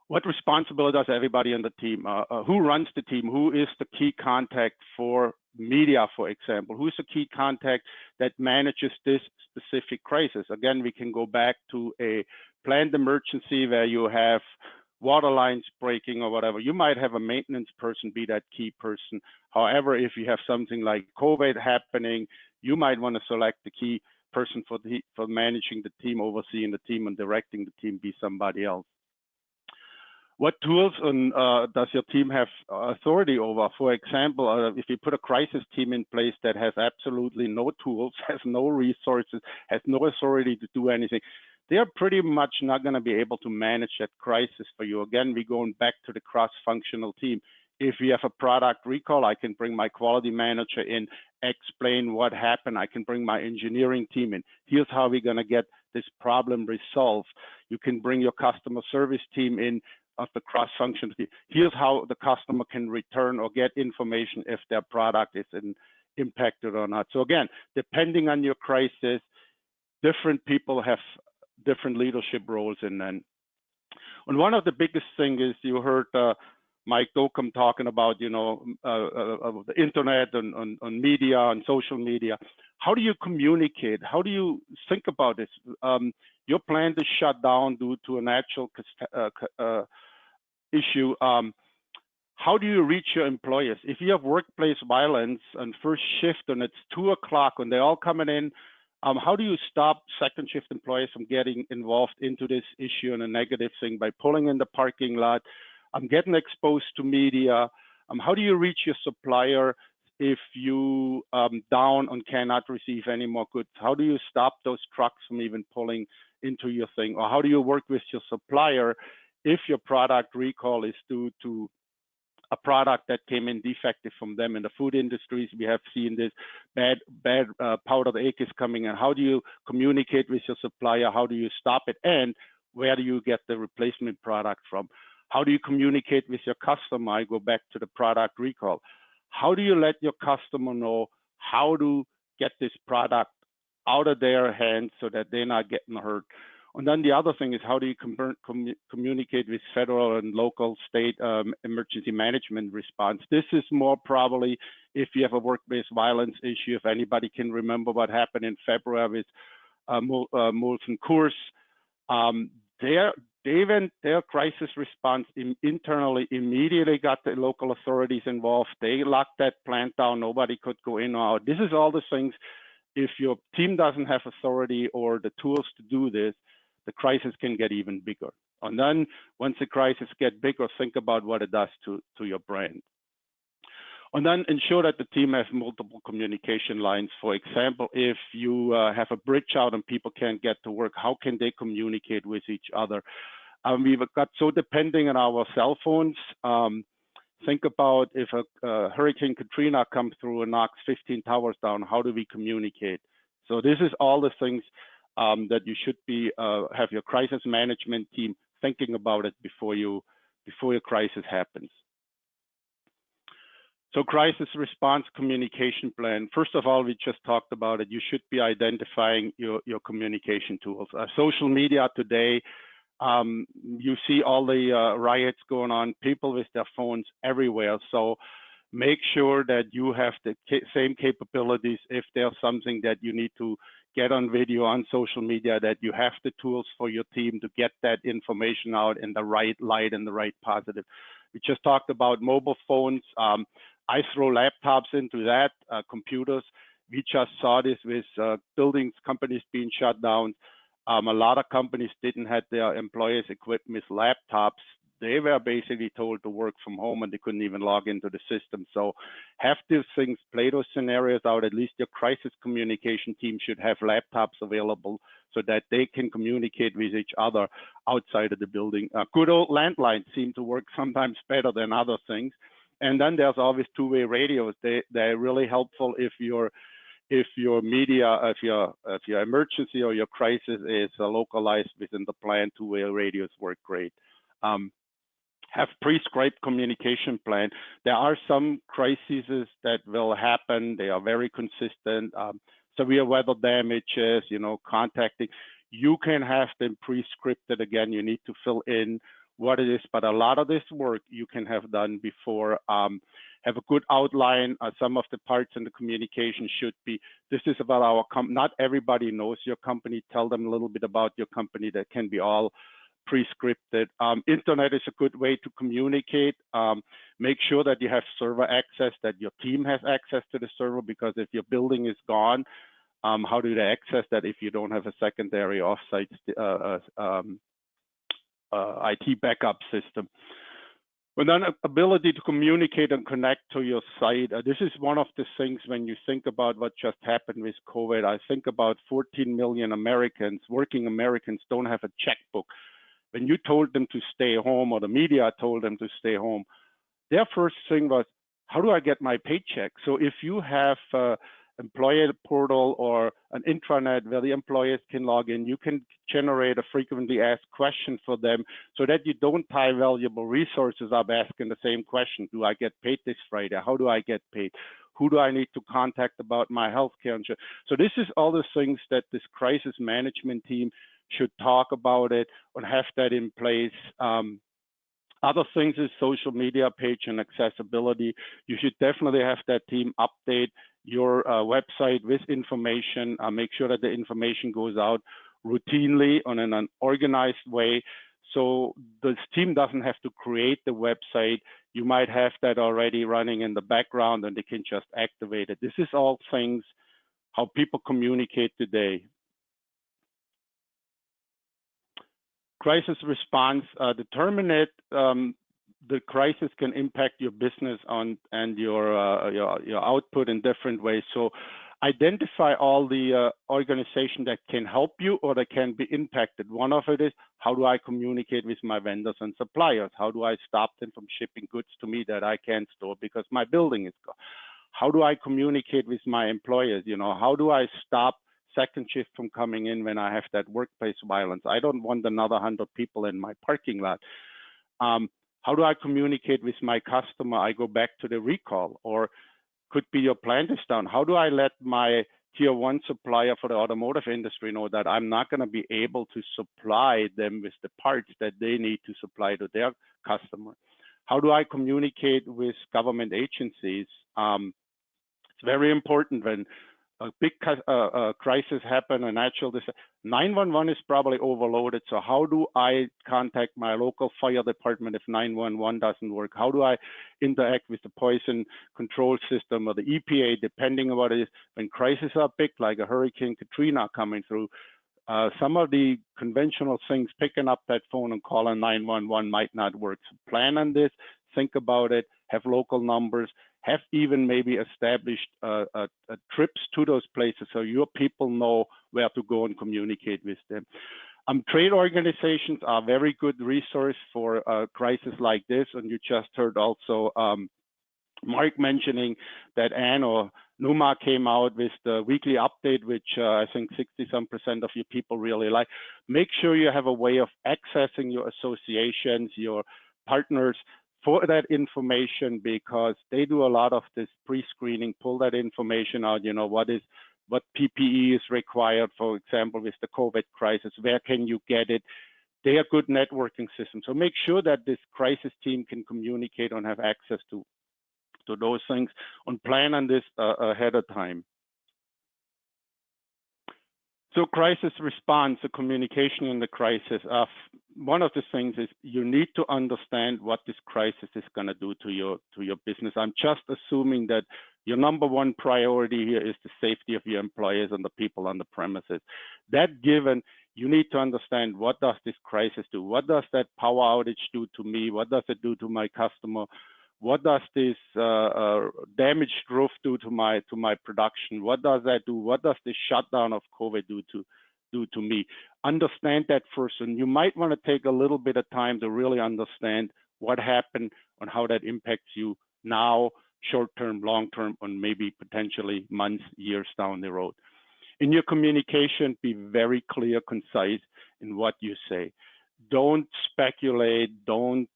What responsibility does everybody on the team? Who runs the team? Who is the key contact for media, for example? Who's the key contact that manages this specific crisis? Again, we can go back to a planned emergency where you have water lines breaking or whatever. You might have a maintenance person be that key person. However, if you have something like COVID happening, you might want to select the key person for managing the team, overseeing the team, and directing the team be somebody else. What tools does your team have authority over? For example, if you put a crisis team in place that has absolutely no tools, has no resources, has no authority to do anything, they're pretty much not going to be able to manage that crisis for you. Again, we're going back to the cross-functional team. If we have a product recall, I can bring my quality manager in, explain what happened. I can bring my engineering team in. Here's how we're going to get this problem resolved. You can bring your customer service team in of the cross-functional team. Here's how the customer can return or get information if their product is impacted or not. So again, depending on your crisis, different people have different leadership roles in that. And one of the biggest things is you heard Mike Dockum talking about, the internet and on media and social media. How do you communicate? How do you think about this? Your plant is shut down due to a natural issue. How do you reach your employees? If you have workplace violence and first shift and it's 2 o'clock and they're all coming in, how do you stop second shift employees from getting involved into this issue and a negative thing by pulling in the parking lot? I'm getting exposed to media. How do you reach your supplier if you down and cannot receive any more goods? How do you stop those trucks from even pulling into your thing? Or how do you work with your supplier if your product recall is due to a product that came in defective from them? In the food industries, we have seen this bad powdered egg is coming in. How do you communicate with your supplier? How do you stop it? And where do you get the replacement product from? How do you communicate with your customer? I go back to the product recall. How do you let your customer know how to get this product out of their hands so that they're not getting hurt? And then the other thing is, how do you communicate with federal and local state emergency management response? This is more probably if you have a workplace violence issue. If anybody can remember what happened in February with Molson Coors, their crisis response internally immediately got the local authorities involved. They locked that plant down. Nobody could go in or out. This is all the things. If your team doesn't have authority or the tools to do this, the crisis can get even bigger. And then once the crisis gets bigger, think about what it does to your brand. And then ensure that the team has multiple communication lines. For example, if you have a bridge out and people can't get to work, how can they communicate with each other? We've got so depending on our cell phones. Think about if a Hurricane Katrina comes through and knocks 15 towers down, how do we communicate? So this is all the things that you should be have your crisis management team thinking about it before your crisis happens. So crisis response communication plan. First of all, we just talked about it. You should be identifying your communication tools. Social media today, you see all the riots going on, people with their phones everywhere. So make sure that you have the same capabilities if there's something that you need to get on video on social media, that you have the tools for your team to get that information out in the right light and the right positive. We just talked about mobile phones. I throw laptops into that, computers. We just saw this with buildings, companies being shut down. A lot of companies didn't have their employees equipped with laptops. They were basically told to work from home and they couldn't even log into the system. So have these things, play those scenarios out. At least your crisis communication team should have laptops available so that they can communicate with each other outside of the building. Good old landlines seem to work sometimes better than other things. And then there's always two-way radios. They're really helpful if your media, if your emergency or your crisis is localized within the plant. Two-way radios work great. Have prescribed communication plan. There are some crises that will happen. They are very consistent. Severe weather damages, contacting. You can have them pre-scripted. Again, you need to fill in what it is, but a lot of this work you can have done before. Have a good outline. Some of the parts in the communication should be, this is about our company. Not everybody knows your company. Tell them a little bit about your company. That can be all pre-scripted. Internet is a good way to communicate. Make sure that you have server access, that your team has access to the server, because if your building is gone, how do they access that if you don't have a secondary offsite IT backup system? But then ability to communicate and connect to your site. This is one of the things when you think about what just happened with COVID. I think about 14 million Americans, working Americans, don't have a checkbook. When you told them to stay home, or the media told them to stay home, their first thing was, how do I get my paycheck? So if you have employer portal or an intranet where the employers can log in, you can generate a frequently asked question for them so that you don't tie valuable resources up asking the same question. Do I get paid this Friday? How do I get paid? Who do I need to contact about my healthcare insurance? So this is all the things that this crisis management team should talk about it and have that in place. Other things is social media page and accessibility. You should definitely have that team update your website with information. Make sure that the information goes out routinely on an organized way. So this team doesn't have to create the website. You might have that already running in the background and they can just activate it. This is all things how people communicate today. Crisis response, determine it. The crisis can impact your business and your output in different ways. So identify all the organizations that can help you or that can be impacted. One of it is, how do I communicate with my vendors and suppliers? How do I stop them from shipping goods to me that I can't store because my building is gone? How do I communicate with my employers? You know, how do I stop second shift from coming in when I have that workplace violence? I don't want another 100 people in my parking lot. How do I communicate with my customer? I go back to the recall, or could be your plant is down. How do I let my tier one supplier for the automotive industry know that I'm not going to be able to supply them with the parts that they need to supply to their customer? How do I communicate with government agencies? It's very important when a big crisis happen, a natural disaster. 911 is probably overloaded. So how do I contact my local fire department if 911 doesn't work? How do I interact with the poison control system or the EPA, depending on what it is? When crises are big, like a Hurricane Katrina coming through, some of the conventional things, picking up that phone and calling 911 might not work. So plan on this, think about it, have local numbers, have even maybe established trips to those places so your people know where to go and communicate with them. Trade organizations are very good resource for a crisis like this. And you just heard also Mark mentioning that NEWMA came out with the weekly update, which I think 60% of your people really like. Make sure you have a way of accessing your associations, your partners, for that information, because they do a lot of this pre-screening, pull that information out, you know, what PPE is required, for example, with the COVID crisis, where can you get it? They are good networking systems. So make sure that this crisis team can communicate and have access to those things and plan on this ahead of time. So crisis response, the communication in the crisis. One of the things is you need to understand what this crisis is going to do to your business. I'm just assuming that your number one priority here is the safety of your employees and the people on the premises. That given, you need to understand, what does this crisis do? What does that power outage do to me? What does it do to my customer? What does this damaged roof do to my production? What does that do? What does this shutdown of COVID do to me? Understand that first, and you might want to take a little bit of time to really understand what happened and how that impacts you now, short-term, long-term, and maybe potentially months, years down the road. In your communication, be very clear, concise in what you say. Don't speculate. Don't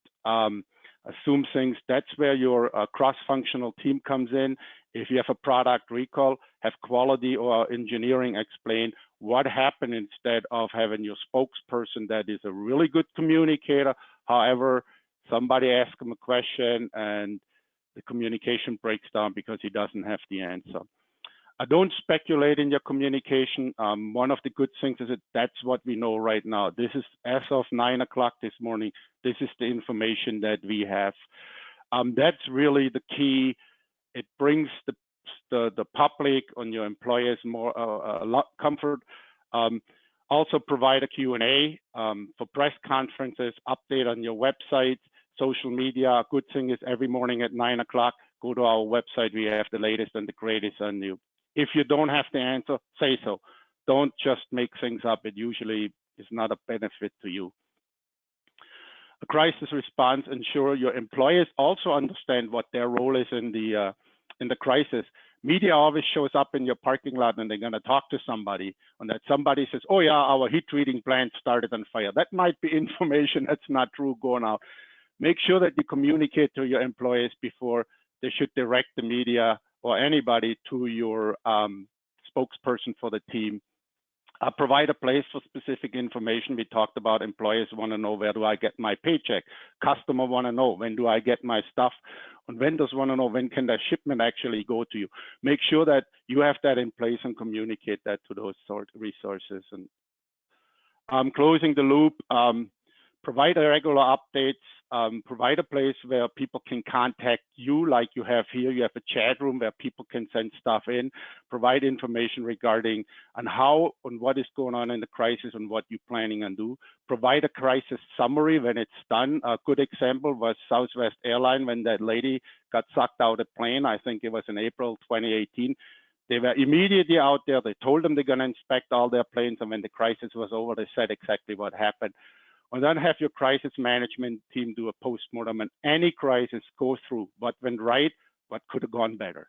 assume things. That's where your cross-functional team comes in. If you have a product recall, have quality or engineering explain what happened, instead of having your spokesperson that is a really good communicator. However, somebody asks him a question and the communication breaks down because he doesn't have the answer. Don't speculate in your communication. One of the good things is that that's what we know right now. This is as of 9 o'clock this morning. This is the information that we have. That's really the key. It brings the public and your employers more a lot comfort. Also provide a Q&A for press conferences, update on your website, social media. A good thing is every morning at 9 o'clock, go to our website. We have the latest and the greatest on you. If you don't have the answer, say so. Don't just make things up. It usually is not a benefit to you. the crisis response, ensure your employees also understand what their role is in the crisis. Media always shows up in your parking lot and they're going to talk to somebody, and that somebody says, oh yeah, our heat treating plant started on fire. That might be information that's not true going out. Make sure that you communicate to your employees before they should direct the media or anybody to your spokesperson for the team. Provide a place for specific information. We talked about employees want to know, where do I get my paycheck? Customer want to know, when do I get my stuff? And vendors want to know, when can that shipment actually go to you? Make sure that you have that in place and communicate that to those sort of resources. And closing the loop, provide regular updates, provide a place where people can contact you like you have here. You have a chat room where people can send stuff in, provide information regarding on how and what is going on in the crisis and what you're planning on do. Provide a crisis summary when it's done. A good example was Southwest Airlines when that lady got sucked out of the plane. I think it was in April 2018. They were immediately out there. They told them they're going to inspect all their planes. And when the crisis was over, they said exactly what happened. And then have your crisis management team do a postmortem on any crisis, go through what went right, what could have gone better.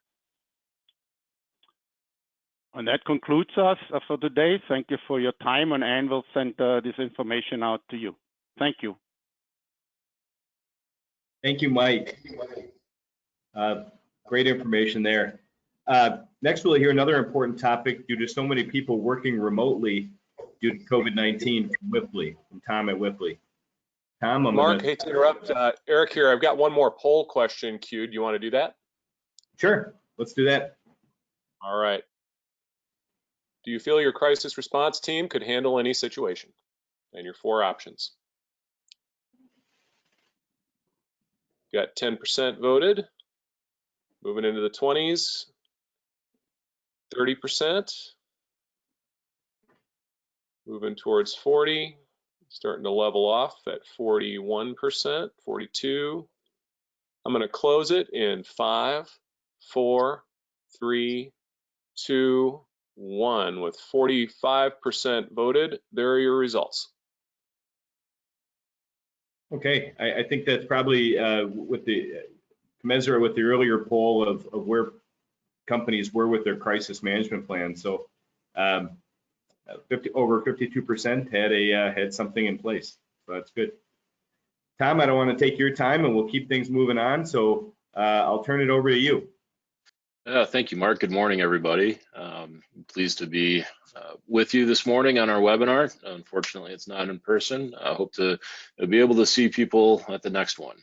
And that concludes us for today. Thank you for your time, and Anne will send this information out to you. Thank you. Thank you, Mike. Great information there. Next, we'll hear another important topic due to so many people working remotely due to COVID-19 from WIPFI, from Tom at WIPFI. Tom, Mark, hate to interrupt. Eric here. I've got one more poll question queued. You want to do that? Sure, let's do that. All right. Do you feel your crisis response team could handle any situation? And your 4 options. Got 10% voted. Moving into the 20s. 30%. Moving towards 40, starting to level off at 41%, 42. I'm going to close it in 5, 4, 3, 2, 1. With 45% voted, there are your results. Okay, I think that's probably with the commensurate with the earlier poll of where companies were with their crisis management plan. So over 52% had something in place. So that's good. Tom, I don't want to take your time, and we'll keep things moving on. So I'll turn it over to you. Thank you, Mark. Good morning, everybody. Pleased to be with you this morning on our webinar. Unfortunately, it's not in person. I hope to be able to see people at the next one.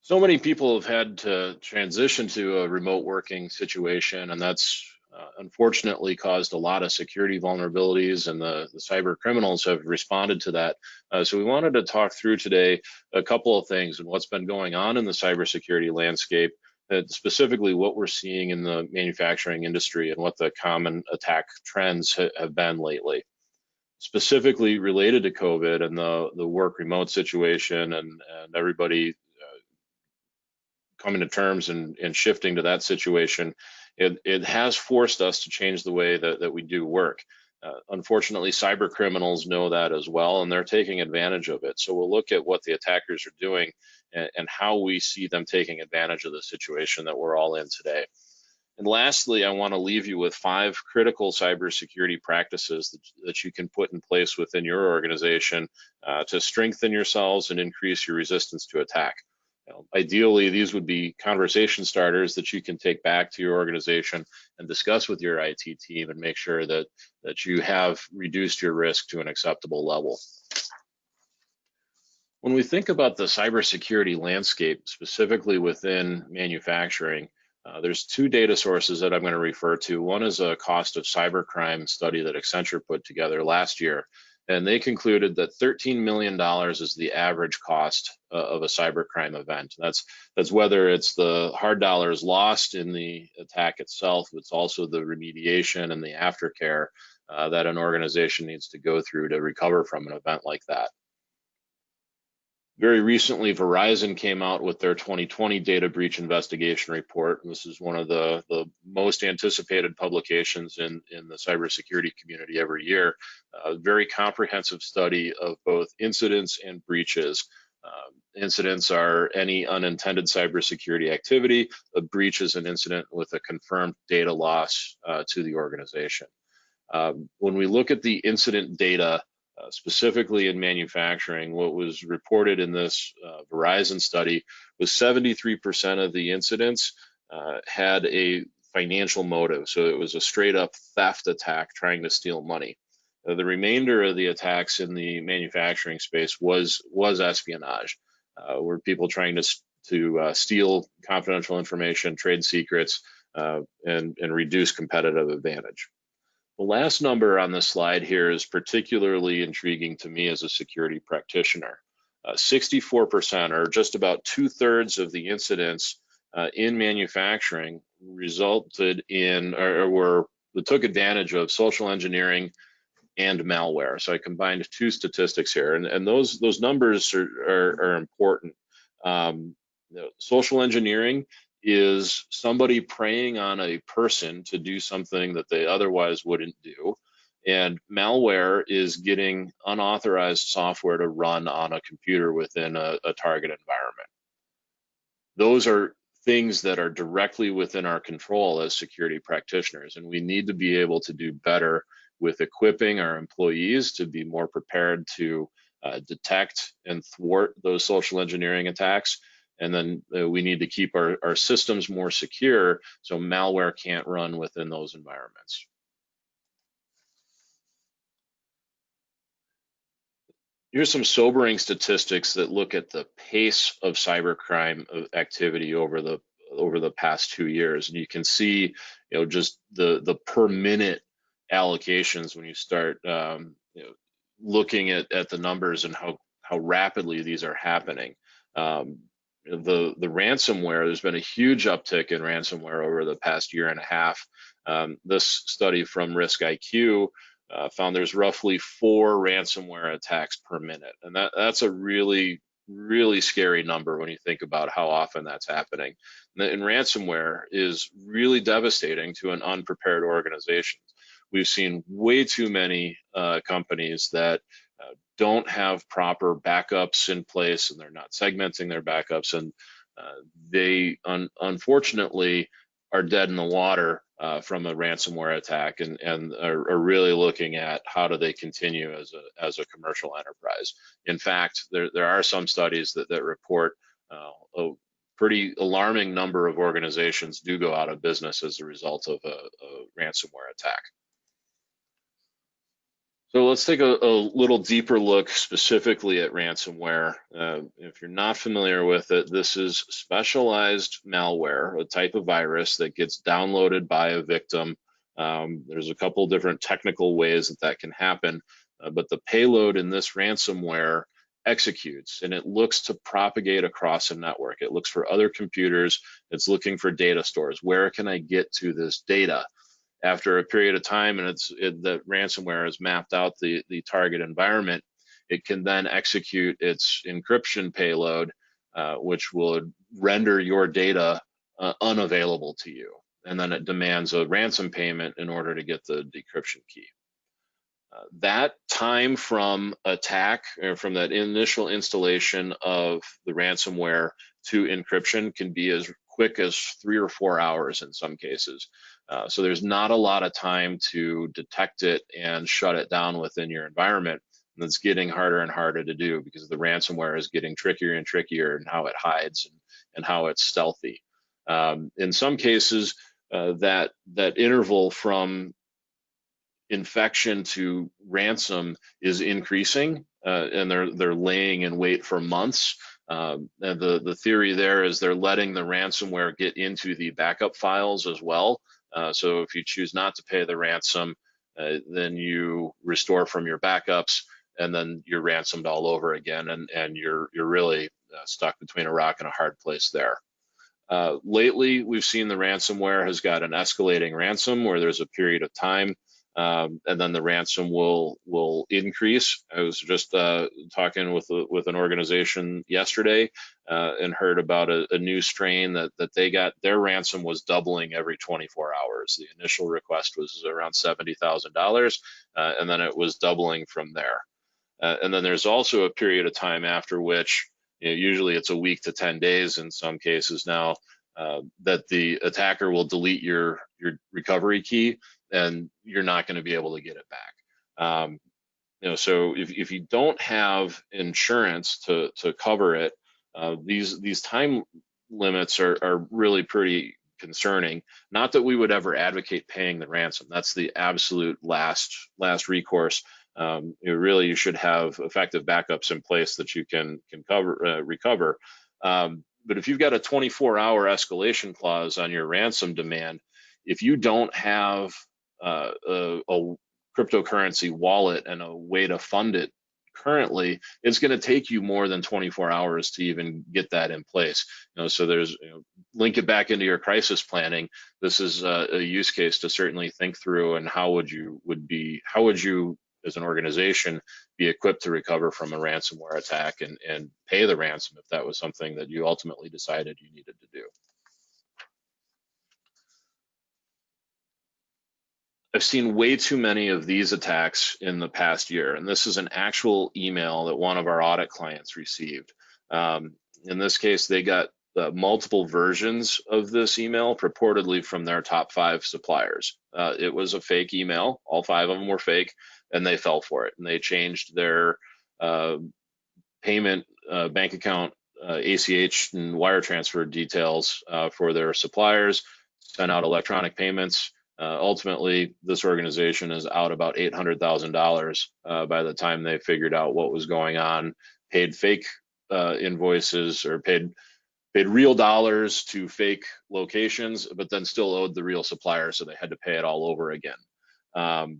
So many people have had to transition to a remote working situation, and that's unfortunately caused a lot of security vulnerabilities, and the cyber criminals have responded to that. So we wanted to talk through today a couple of things and what's been going on in the cybersecurity landscape, specifically what we're seeing in the manufacturing industry and what the common attack trends have been lately. Specifically related to COVID and the work remote situation and everybody coming to terms and shifting to that situation, it has forced us to change the way that we do work. Unfortunately, cyber criminals know that as well, and they're taking advantage of it. So we'll look at what the attackers are doing and how we see them taking advantage of the situation that we're all in today. And lastly, I want to leave you with 5 critical cybersecurity practices that you can put in place within your organization to strengthen yourselves and increase your resistance to attack. Ideally, these would be conversation starters that you can take back to your organization and discuss with your IT team and make sure that you have reduced your risk to an acceptable level. When we think about the cybersecurity landscape, specifically within manufacturing, there's 2 data sources that I'm going to refer to. One is a cost of cybercrime study that Accenture put together last year. And they concluded that $13 million is the average cost of a cybercrime event. That's whether it's the hard dollars lost in the attack itself, it's also the remediation and the aftercare that an organization needs to go through to recover from an event like that. Very recently, Verizon came out with their 2020 data breach investigation report. And this is one of the most anticipated publications in the cybersecurity community every year. A very comprehensive study of both incidents and breaches. Incidents are any unintended cybersecurity activity. A breach is an incident with a confirmed data loss to the organization. When we look at the incident data, specifically in manufacturing, what was reported in this Verizon study was 73% of the incidents had a financial motive. So it was a straight up theft attack trying to steal money. The remainder of the attacks in the manufacturing space was espionage, where people trying to steal confidential information, trade secrets, and reduce competitive advantage. The last number on this slide here is particularly intriguing to me as a security practitioner. 64%, or just about 2/3 of the incidents in manufacturing resulted in, or took advantage of social engineering and malware. So I combined two statistics here, and those numbers are important. Social engineering is somebody preying on a person to do something that they otherwise wouldn't do. And malware is getting unauthorized software to run on a computer within a target environment. Those are things that are directly within our control as security practitioners, and we need to be able to do better with equipping our employees to be more prepared to detect and thwart those social engineering attacks. And then we need to keep our systems more secure so malware can't run within those environments. Here's some sobering statistics that look at the pace of cybercrime activity over the past 2 years. And you can see, just the per minute allocations when you start looking at the numbers and how rapidly these are happening. The ransomware, there's been a huge uptick in ransomware over the past year and a half. This study from RiskIQ found there's roughly 4 ransomware attacks per minute. And that's a really, really scary number when you think about how often that's happening. And ransomware is really devastating to an unprepared organization. We've seen way too many companies that don't have proper backups in place, and they're not segmenting their backups, and they unfortunately are dead in the water from a ransomware attack, and are really looking at how do they continue as a commercial enterprise. In fact, there are some studies that report a pretty alarming number of organizations do go out of business as a result of a ransomware attack. So let's take a little deeper look specifically at ransomware. If you're not familiar with it, this is specialized malware, a type of virus that gets downloaded by a victim. There's a couple different technical ways that can happen, but the payload in this ransomware executes, and it looks to propagate across a network. It looks for other computers. It's looking for data stores. Where can I get to this data? After a period of time, and the ransomware has mapped out the target environment, it can then execute its encryption payload, which will render your data unavailable to you. And then it demands a ransom payment in order to get the decryption key. That time from attack, or from that initial installation of the ransomware to encryption, can be as quick as 3 or 4 hours in some cases. So there's not a lot of time to detect it and shut it down within your environment. And it's getting harder and harder to do because the ransomware is getting trickier and trickier in how it hides and how it's stealthy. In some cases, that interval from infection to ransom is increasing, and they're laying in wait for months. And the theory there is they're letting the ransomware get into the backup files as well. So if you choose not to pay the ransom, then you restore from your backups, and then you're ransomed all over again, and you're really stuck between a rock and a hard place there. Lately, we've seen the ransomware has got an escalating ransom where there's a period of time and then the ransom will increase. I was just talking with an organization yesterday and heard about a new strain that they got. Their ransom was doubling every 24 hours. The initial request was around $70,000, and then it was doubling from there. And then there's also a period of time after which, usually it's a week to 10 days in some cases now, that the attacker will delete your recovery key, and you're not going to be able to get it back. So if you don't have insurance to cover it, these time limits are really pretty concerning. Not that we would ever advocate paying the ransom. That's the absolute last recourse. You should have effective backups in place that you can recover. But if you've got a 24-hour escalation clause on your ransom demand, if you don't have a cryptocurrency wallet and a way to fund it currently, it's going to take you more than 24 hours to even get that in place. So there's, link it back into your crisis planning. This is a use case to certainly think through, and how would you as an organization be equipped to recover from a ransomware attack and pay the ransom if that was something that you ultimately decided you needed to do. I've seen way too many of these attacks in the past year, and this is an actual email that one of our audit clients received. In this case, they got multiple versions of this email, purportedly from their top 5 suppliers. It was a fake email. All 5 of them were fake, and they fell for it. And they changed their payment bank account, ACH and wire transfer details for their suppliers, sent out electronic payments. Ultimately, this organization is out about $800,000 by the time they figured out what was going on, paid fake invoices, or paid real dollars to fake locations, but then still owed the real supplier, so they had to pay it all over again. The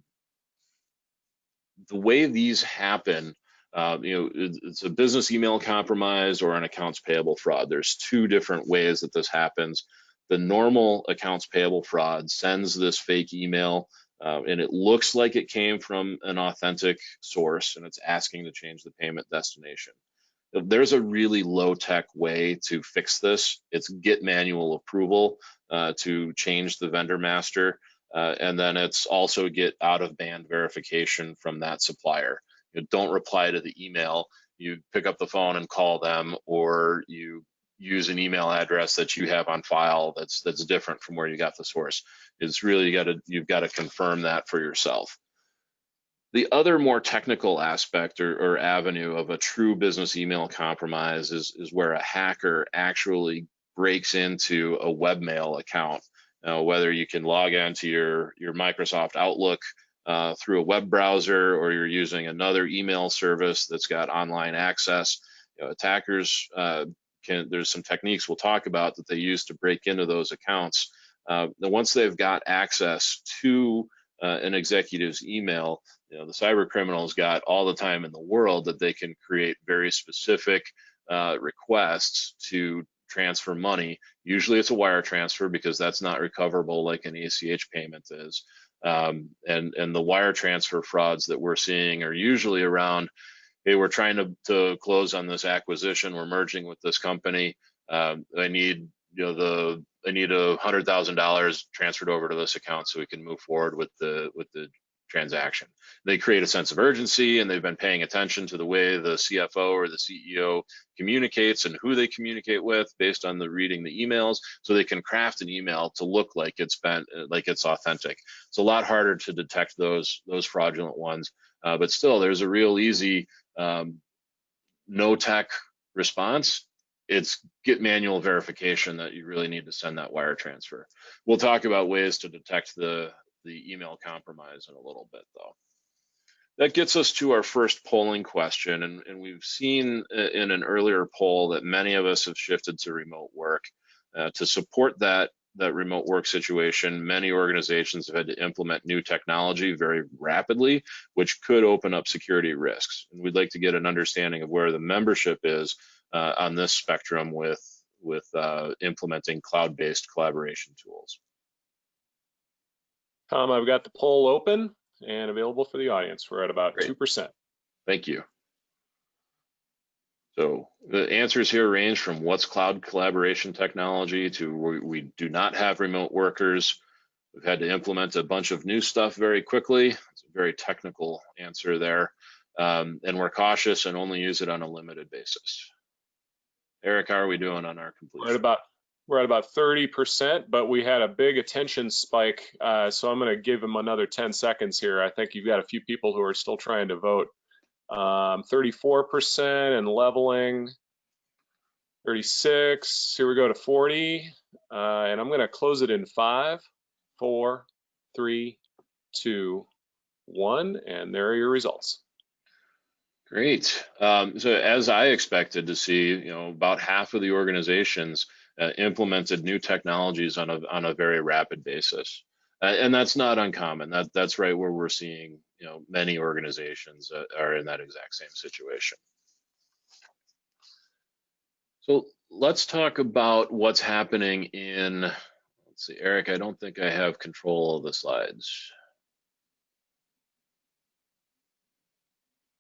way these happen, it's a business email compromise or an accounts payable fraud. There's 2 different ways that this happens. The normal accounts payable fraud sends this fake email, and it looks like it came from an authentic source, and it's asking to change the payment destination. There's a really low-tech way to fix this. It's get manual approval to change the vendor master, and then it's also get out-of-band verification from that supplier. Don't reply to the email. You pick up the phone and call them, or you use an email address that you have on file that's different from where you got the source. It's really you've got to confirm that for yourself. The other more technical aspect or avenue of a true business email compromise is where a hacker actually breaks into a webmail account. Whether you can log into your Microsoft Outlook through a web browser, or you're using another email service that's got online access, attackers there's some techniques we'll talk about that they use to break into those accounts. Once they've got access to an executive's email, the cyber criminals got all the time in the world that they can create very specific requests to transfer money. Usually it's a wire transfer, because that's not recoverable like an ACH payment is. And the wire transfer frauds that we're seeing are usually around, hey, we're trying to close on this acquisition, we're merging with this company, I need $100,000 transferred over to this account so we can move forward with the transaction. They create a sense of urgency, and they've been paying attention to the way the CFO or the CEO communicates and who they communicate with based on reading the emails, so they can craft an email to look like it's authentic. It's a lot harder to detect those fraudulent ones, but still, there's a real easy no tech response. It's get manual verification that you really need to send that wire transfer. We'll talk about ways to detect the email compromise in a little bit, though. That gets us to our first polling question, and we've seen in an earlier poll that many of us have shifted to remote work. To support that remote work situation, many organizations have had to implement new technology very rapidly, which could open up security risks. And we'd like to get an understanding of where the membership is on this spectrum with implementing cloud-based collaboration tools. Tom, I've got the poll open. and available for the audience. We're at about Great. 2%. Thank you. So the answers here range from what's cloud collaboration technology to we do not have remote workers. We've had to implement a bunch of new stuff very quickly. It's a very technical answer there. And we're cautious and only use it on a limited basis. Eric, how are we doing on our completion? We're at about 30%, but we had a big attention spike. So I'm going to give them another 10 seconds here. I think you've got a few people who are still trying to vote. 34% and leveling. 36. Here we go to 40. And I'm going to close it in 5, 4, 3, 2, 1. And there are your results. Great. So as I expected to see, about half of the organizations implemented new technologies on a very rapid basis, and that's not uncommon. That's right where we're seeing, many organizations are in that exact same situation. So let's talk about what's happening in. Let's see, Eric. I don't think I have control of the slides.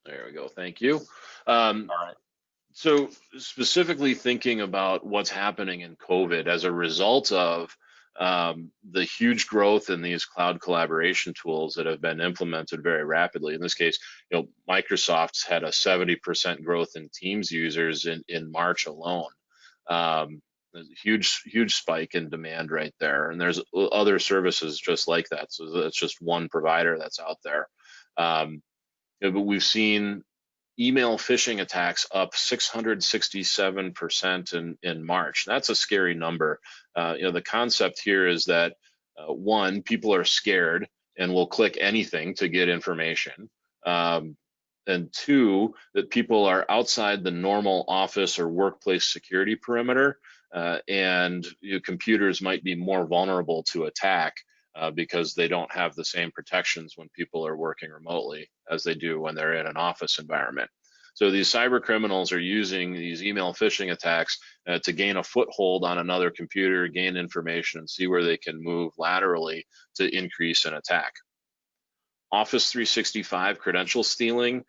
There we go. Thank you. All right. So specifically thinking about what's happening in COVID as a result of the huge growth in these cloud collaboration tools that have been implemented very rapidly. In this case, Microsoft's had a 70% growth in Teams users in March alone. There's a huge spike in demand right there, and there's other services just like that. So that's just one provider that's out there. But we've seen email phishing attacks up 667% in March. That's a scary number. The concept here is that one, people are scared and will click anything to get information. And two, that people are outside the normal office or workplace security perimeter, and computers might be more vulnerable to attack because they don't have the same protections when people are working remotely as they do when they're in an office environment. So these cyber criminals are using these email phishing attacks to gain a foothold on another computer, gain information, and see where they can move laterally to increase an attack. Office 365 credential stealing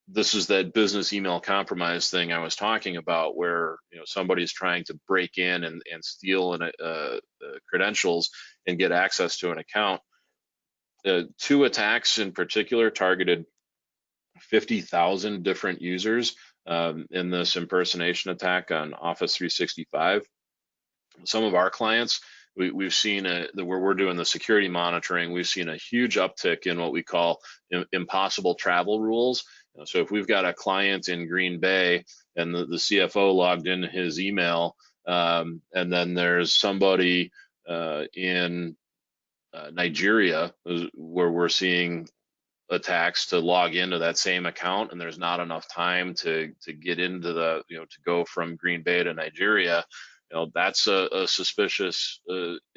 this is that business email compromise thing I was talking about, where somebody's trying to break in and steal credentials and get access to an account. 2 attacks in particular targeted 50,000 different users in this impersonation attack on Office 365. Some of our clients, we've seen where we're doing the security monitoring, we've seen a huge uptick in what we call impossible travel rules. So if we've got a client in Green Bay and the CFO logged in his email, and then there's somebody in Nigeria where we're seeing attacks to log into that same account, and there's not enough time to get into to go from Green Bay to Nigeria, that's a suspicious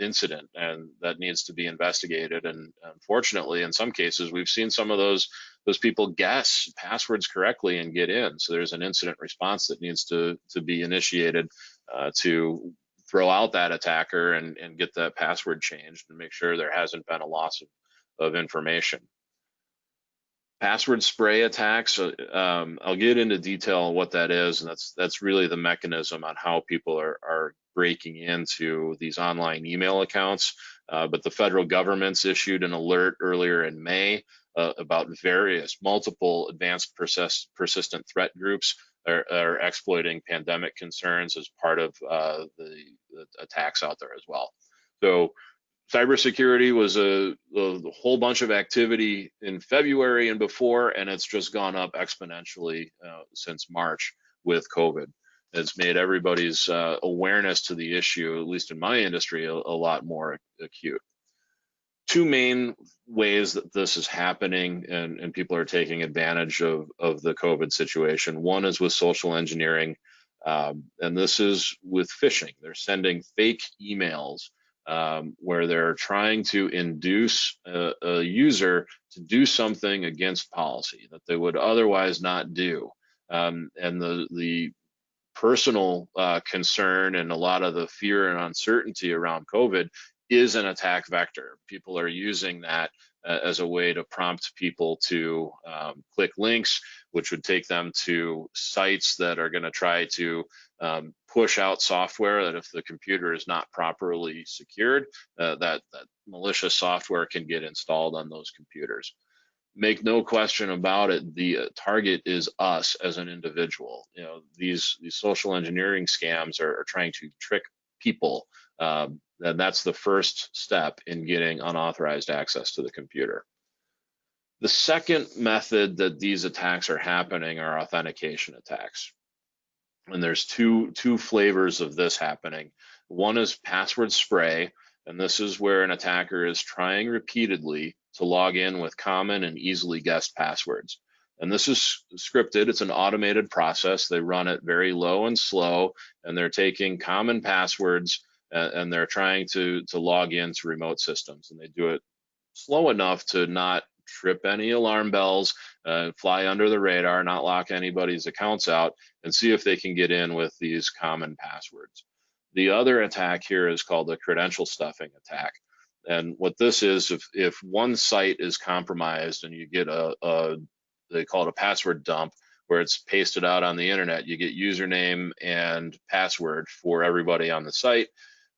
incident, and that needs to be investigated. And unfortunately, in some cases, we've seen some of those people guess passwords correctly and get in. So there's an incident response that needs to be initiated to throw out that attacker and get that password changed and make sure there hasn't been a loss of information. Password spray attacks, I'll get into detail on what that is, and that's really the mechanism on how people are breaking into these online email accounts. But the federal government's issued an alert earlier in May about multiple advanced persistent threat groups are exploiting pandemic concerns as part of the attacks out there as well. So cybersecurity was a whole bunch of activity in February and before, and it's just gone up exponentially since March with COVID. It's made everybody's awareness to the issue, at least in my industry, a lot more acute. 2 main ways that this is happening and people are taking advantage of the COVID situation. One is with social engineering, and this is with phishing. They're sending fake emails where they're trying to induce a user to do something against policy that they would otherwise not do. And the personal concern and a lot of the fear and uncertainty around COVID is an attack vector. People are using that as a way to prompt people to click links, which would take them to sites that are going to try to push out software that if the computer is not properly secured, that malicious software can get installed on those computers. Make no question about it, the target is us as an individual. You know, these social engineering scams are trying to trick people. And that's the first step in getting unauthorized access to the computer. The second method that these attacks are happening are authentication attacks. And there's two flavors of this happening. One is password spray, and this is where an attacker is trying repeatedly to log in with common and easily guessed passwords. And this is scripted, it's an automated process. They run it very low and slow, and they're taking common passwords and they're trying to log into remote systems. And they do it slow enough to not trip any alarm bells, fly under the radar, not lock anybody's accounts out, and see if they can get in with these common passwords. The other attack here is called the credential stuffing attack. And what this is, if one site is compromised and you get they call it a password dump, where it's pasted out on the internet, you get username and password for everybody on the site.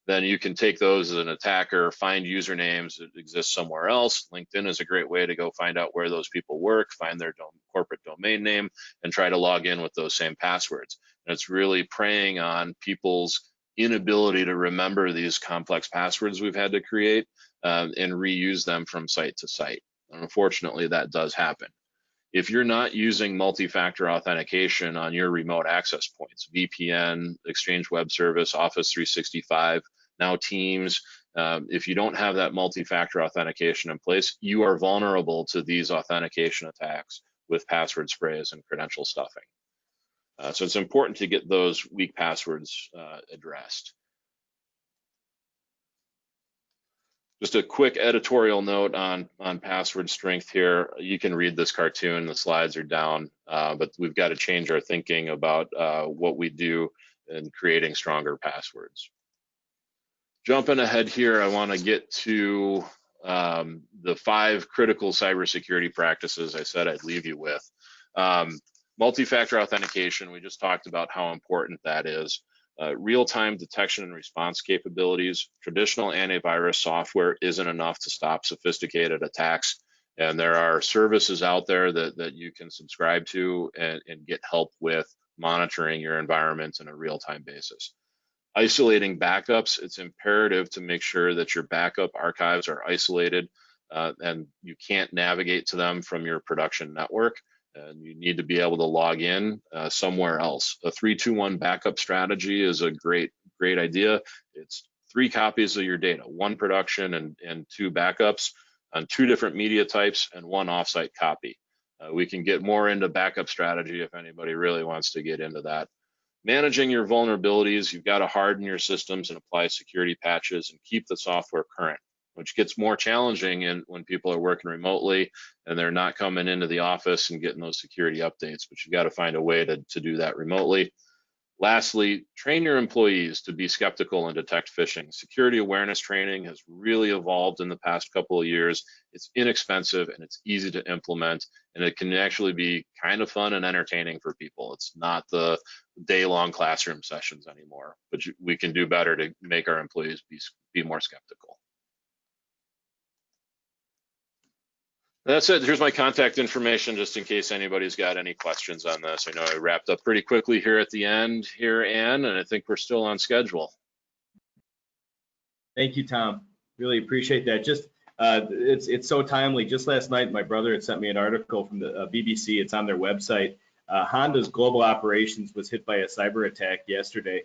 Then you can take those as an attacker, find usernames that exist somewhere else. LinkedIn is a great way to go find out where those people work, find their corporate domain name, and try to log in with those same passwords. And it's really preying on people's inability to remember these complex passwords we've had to create and reuse them from site to site. And unfortunately, that does happen. If you're not using multi-factor authentication on your remote access points, VPN, Exchange Web Service, Office 365, now Teams, if you don't have that multi-factor authentication in place, you are vulnerable to these authentication attacks with password sprays and credential stuffing. So it's important to get those weak passwords addressed. Just a quick editorial note on password strength here. You can read this cartoon, the slides are down, but we've got to change our thinking about what we do in creating stronger passwords. Jumping ahead here, I want to get to the 5 critical cybersecurity practices I said I'd leave you with. Multi-factor authentication, we just talked about how important that is. Real-time detection and response capabilities. Traditional antivirus software isn't enough to stop sophisticated attacks, and there are services out there that you can subscribe to and get help with monitoring your environment on a real-time basis. Isolating backups, it's imperative to make sure that your backup archives are isolated and you can't navigate to them from your production network. And you need to be able to log in somewhere else. A 3-2-1 backup strategy is a great idea. It's 3 copies of your data, 1 production and 2 backups on 2 different media types and 1 offsite copy. We can get more into backup strategy if anybody really wants to get into that. Managing your vulnerabilities, you've got to harden your systems and apply security patches and keep the software current, which gets more challenging when people are working remotely and they're not coming into the office and getting those security updates, but you got to find a way to do that remotely. Lastly, train your employees to be skeptical and detect phishing. Security awareness training has really evolved in the past couple of years. It's inexpensive and it's easy to implement, and it can actually be kind of fun and entertaining for people. It's not the day-long classroom sessions anymore, but we can do better to make our employees be more skeptical. That's it. Here's my contact information just in case anybody's got any questions on this. I know I wrapped up pretty quickly here at the end here, Ann, and I think we're still on schedule. Thank you, Tom. Really appreciate that. Just it's so timely. Just last night, my brother had sent me an article from the BBC. It's on their website. Honda's global operations was hit by a cyber attack yesterday.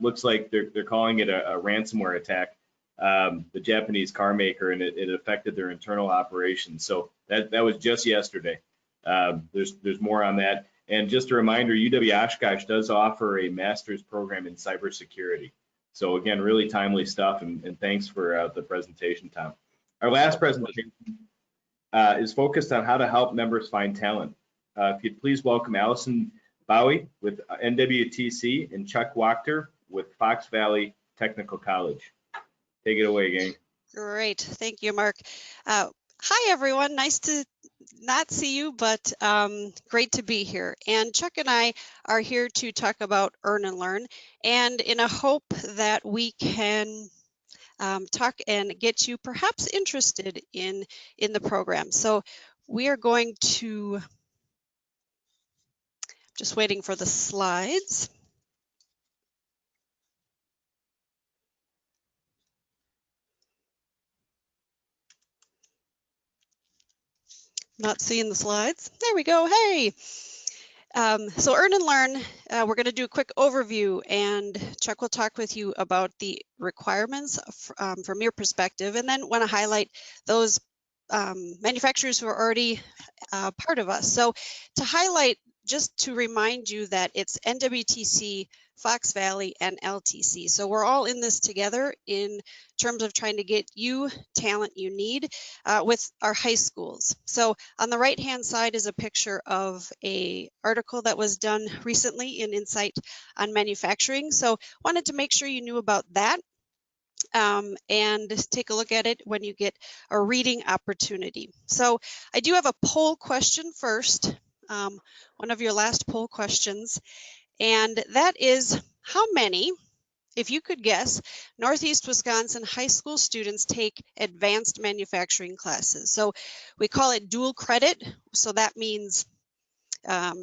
Looks like they're calling it a ransomware attack. The Japanese car maker, and it affected their internal operations. So that was just yesterday. There's more on that. And just a reminder, UW Oshkosh does offer a master's program in cybersecurity. So again, really timely stuff, and thanks for the presentation, Tom. Our last presentation is focused on how to help members find talent. If you'd please welcome Allison Bowie with NWTC and Chuck Wachter with Fox Valley Technical College. Take it away, gang. Great. Thank you, Mark. Hi, everyone. Nice to not see you, but great to be here. And Chuck and I are here to talk about Earn and Learn, and in a hope that we can talk and get you perhaps interested in the program. So we are going to, just waiting for the slides. Not seeing the slides. There we go. Hey. So Earn and Learn, we're going to do a quick overview, and Chuck will talk with you about the requirements from your perspective, and then want to highlight those manufacturers who are already part of us. So to highlight, just to remind you that it's NWTC, Fox Valley, and LTC. So we're all in this together in terms of trying to get you talent you need with our high schools. So on the right-hand side is a picture of an article that was done recently in Insight on Manufacturing. So wanted to make sure you knew about that. And take a look at it when you get a reading opportunity. So I do have a poll question first, one of your last poll questions, and that is how many, if you could guess, Northeast Wisconsin high school students take advanced manufacturing classes. So we call it dual credit, so that means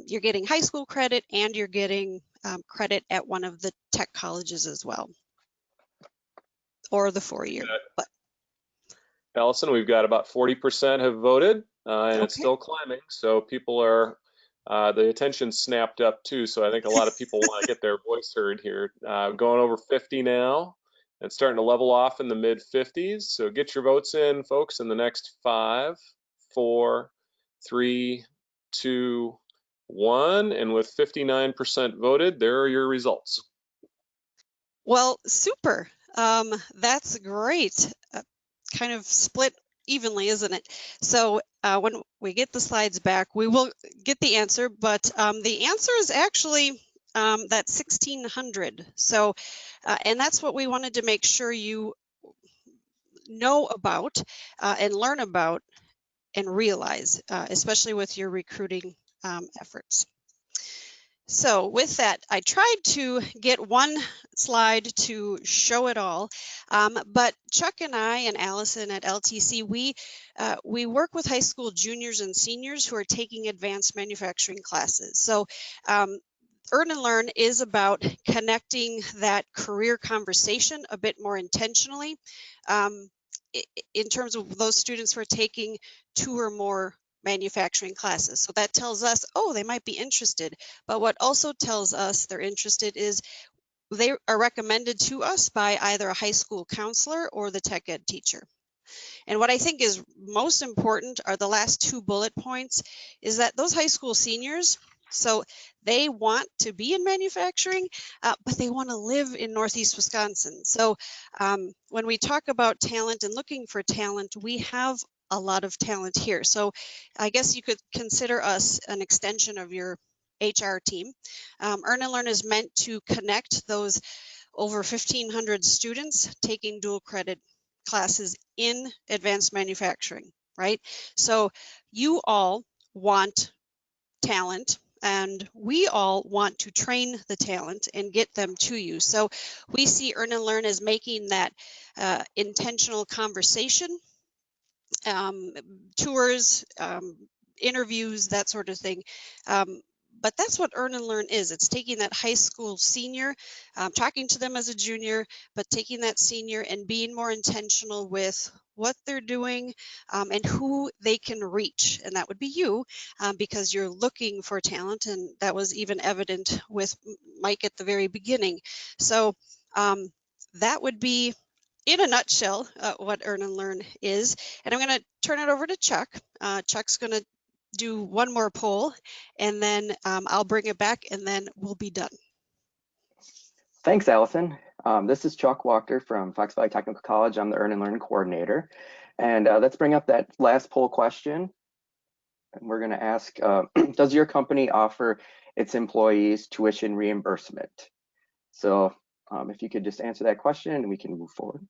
you're getting high school credit and you're getting credit at one of the tech colleges as well, or the 4-year. But Allison, we've got about 40% have voted, and it's okay. still climbing. So people are, the attention snapped up too. So I think a lot of people want to get their voice heard here. Going over 50 now, and starting to level off in the mid 50s. So get your votes in, folks, in the next 5, 4, 3, 2, 1. And with 59% voted, there are your results. Well, super. That's great. Kind of split evenly, isn't it? So when we get the slides back, we will get the answer, but the answer is actually that 1,600. So, and that's what we wanted to make sure you know about and learn about and realize, especially with your recruiting efforts. So with that, I tried to get one slide to show it all, but Chuck and I and Allison at LTC, we work with high school juniors and seniors who are taking advanced manufacturing classes. So Earn and Learn is about connecting that career conversation a bit more intentionally in terms of those students who are taking 2 or more manufacturing classes. So that tells us, oh, they might be interested. But what also tells us they're interested is they are recommended to us by either a high school counselor or the tech ed teacher. And what I think is most important are the last 2 bullet points, is that those high school seniors, so they want to be in manufacturing, but they want to live in Northeast Wisconsin. So when we talk about talent and looking for talent, we have a lot of talent here. So I guess you could consider us an extension of your HR team. Earn and Learn is meant to connect those over 1,500 students taking dual credit classes in advanced manufacturing, right? So you all want talent, and we all want to train the talent and get them to you. So we see Earn and Learn as making that intentional conversation, tours, interviews, that sort of thing. But that's what Earn and Learn is. It's taking that high school senior, talking to them as a junior, but taking that senior and being more intentional with what they're doing and who they can reach. And that would be you, because you're looking for talent. And that was even evident with Mike at the very beginning. So that would be, in a nutshell, what Earn and Learn is. And I'm going to turn it over to Chuck. Chuck's going to do one more poll, and then I'll bring it back, and then we'll be done. Thanks, Allison. This is Chuck Wachter from Fox Valley Technical College. I'm the Earn and Learn coordinator. And let's bring up that last poll question. And we're going to ask, does your company offer its employees tuition reimbursement? So if you could just answer that question, and we can move forward.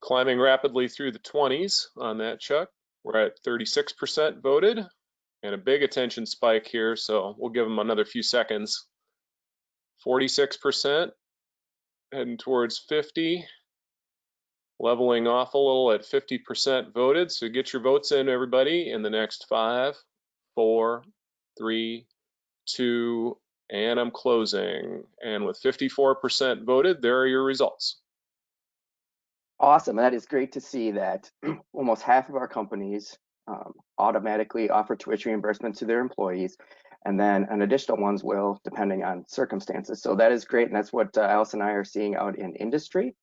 Climbing rapidly through the 20s on that, Chuck. We're at 36% voted and a big attention spike here, so we'll give them another few seconds. 46%, heading towards 50, leveling off a little at 50% voted. So get your votes in, everybody, in the next 5, 4, 3, 2, and I'm closing. And with 54% voted, there are your results. Awesome. That is great to see that almost half of our companies automatically offer tuition reimbursement to their employees, and then an additional ones will, depending on circumstances. So that is great, and that's what Alice and I are seeing out in industry.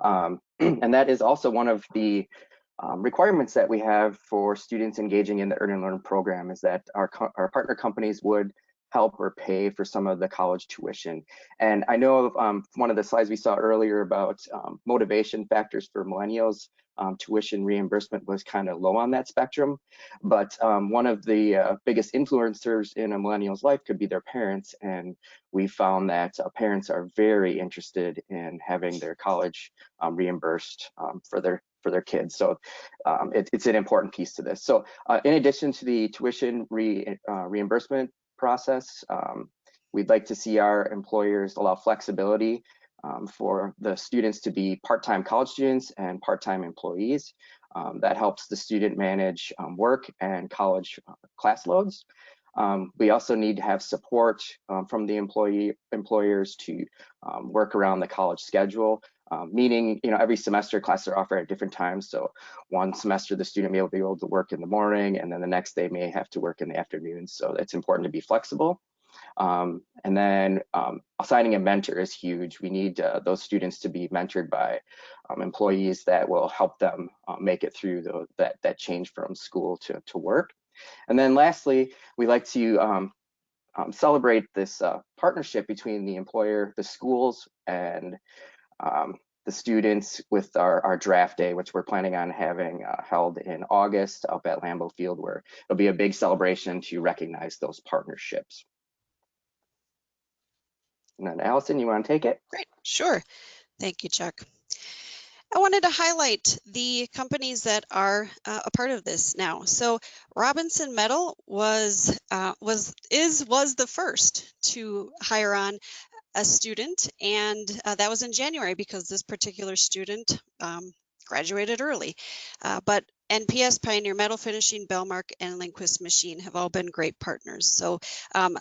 And that is also one of the requirements that we have for students engaging in the Earn and Learn program, is that our partner companies would help or pay for some of the college tuition. And I know one of the slides we saw earlier about motivation factors for millennials, tuition reimbursement was kind of low on that spectrum, but one of the biggest influencers in a millennial's life could be their parents, and we found that parents are very interested in having their college reimbursed for their kids. So it's an important piece to this. So in addition to the tuition reimbursement process, we'd like to see our employers allow flexibility for the students to be part-time college students and part-time employees. That helps the student manage work and college class loads. We also need to have support from the employers to work around the college schedule, meaning, every semester classes are offered at different times. So one semester the student may be able to work in the morning, and then the next day may have to work in the afternoon. So it's important to be flexible. And then assigning a mentor is huge. We need those students to be mentored by employees that will help them make it through that change from school to work. And then lastly, we like to celebrate this partnership between the employer, the schools, and the students with our draft day, which we're planning on having held in August up at Lambeau Field, where it'll be a big celebration to recognize those partnerships. And then Allison, you want to take it? Great, sure. Thank you, Chuck. I wanted to highlight the companies that are a part of this now. So Robinson Metal was the first to hire on a student, and that was in January because this particular student graduated early. But NPS, Pioneer Metal Finishing, Bellmark, and Lindquist Machine have all been great partners. So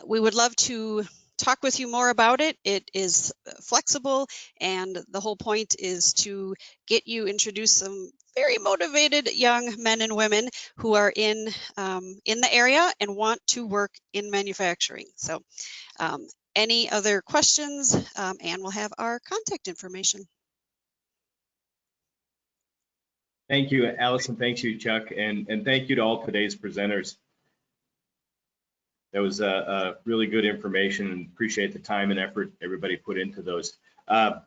we would love to talk with you more about it. It is flexible, and the whole point is to get you introduced some very motivated young men and women who are in the area and want to work in manufacturing. So any other questions? And we'll have our contact information. Thank you, Allison. Thank you, Chuck. And thank you to all today's presenters. That was really good information, and appreciate the time and effort everybody put into those.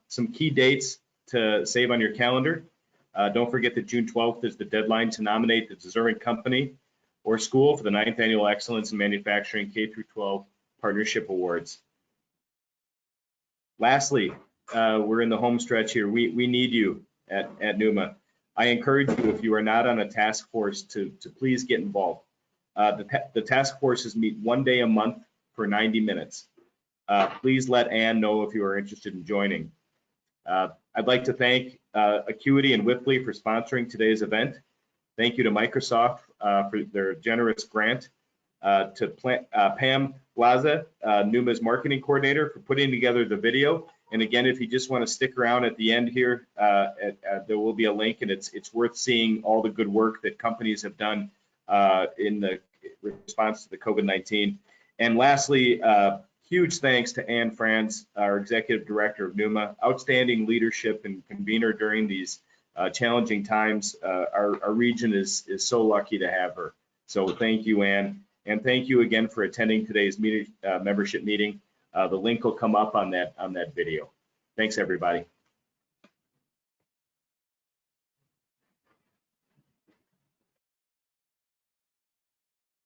Some key dates to save on your calendar. Don't forget that June 12th is the deadline to nominate the deserving company or school for the 9th Annual Excellence in Manufacturing K-12 Partnership Awards. Lastly, we're in the home stretch here. We need you at NEWMA. I encourage you, if you are not on a task force, to please get involved. The task forces meet one day a month for 90 minutes. Please let Ann know if you are interested in joining. I'd like to thank Acuity and WIPFI for sponsoring today's event. Thank you to Microsoft for their generous grant. To Pam Glaza, NEWMA's marketing coordinator, for putting together the video. And again, if you just want to stick around at the end here, there will be a link, and it's worth seeing all the good work that companies have done in the response to the COVID-19. And lastly, huge thanks to Anne Franz, our Executive Director of NEWMA. Outstanding leadership and convener during these challenging times. Our region is so lucky to have her. So thank you, Anne. And thank you again for attending today's membership meeting. The link will come up on that video. Thanks, everybody.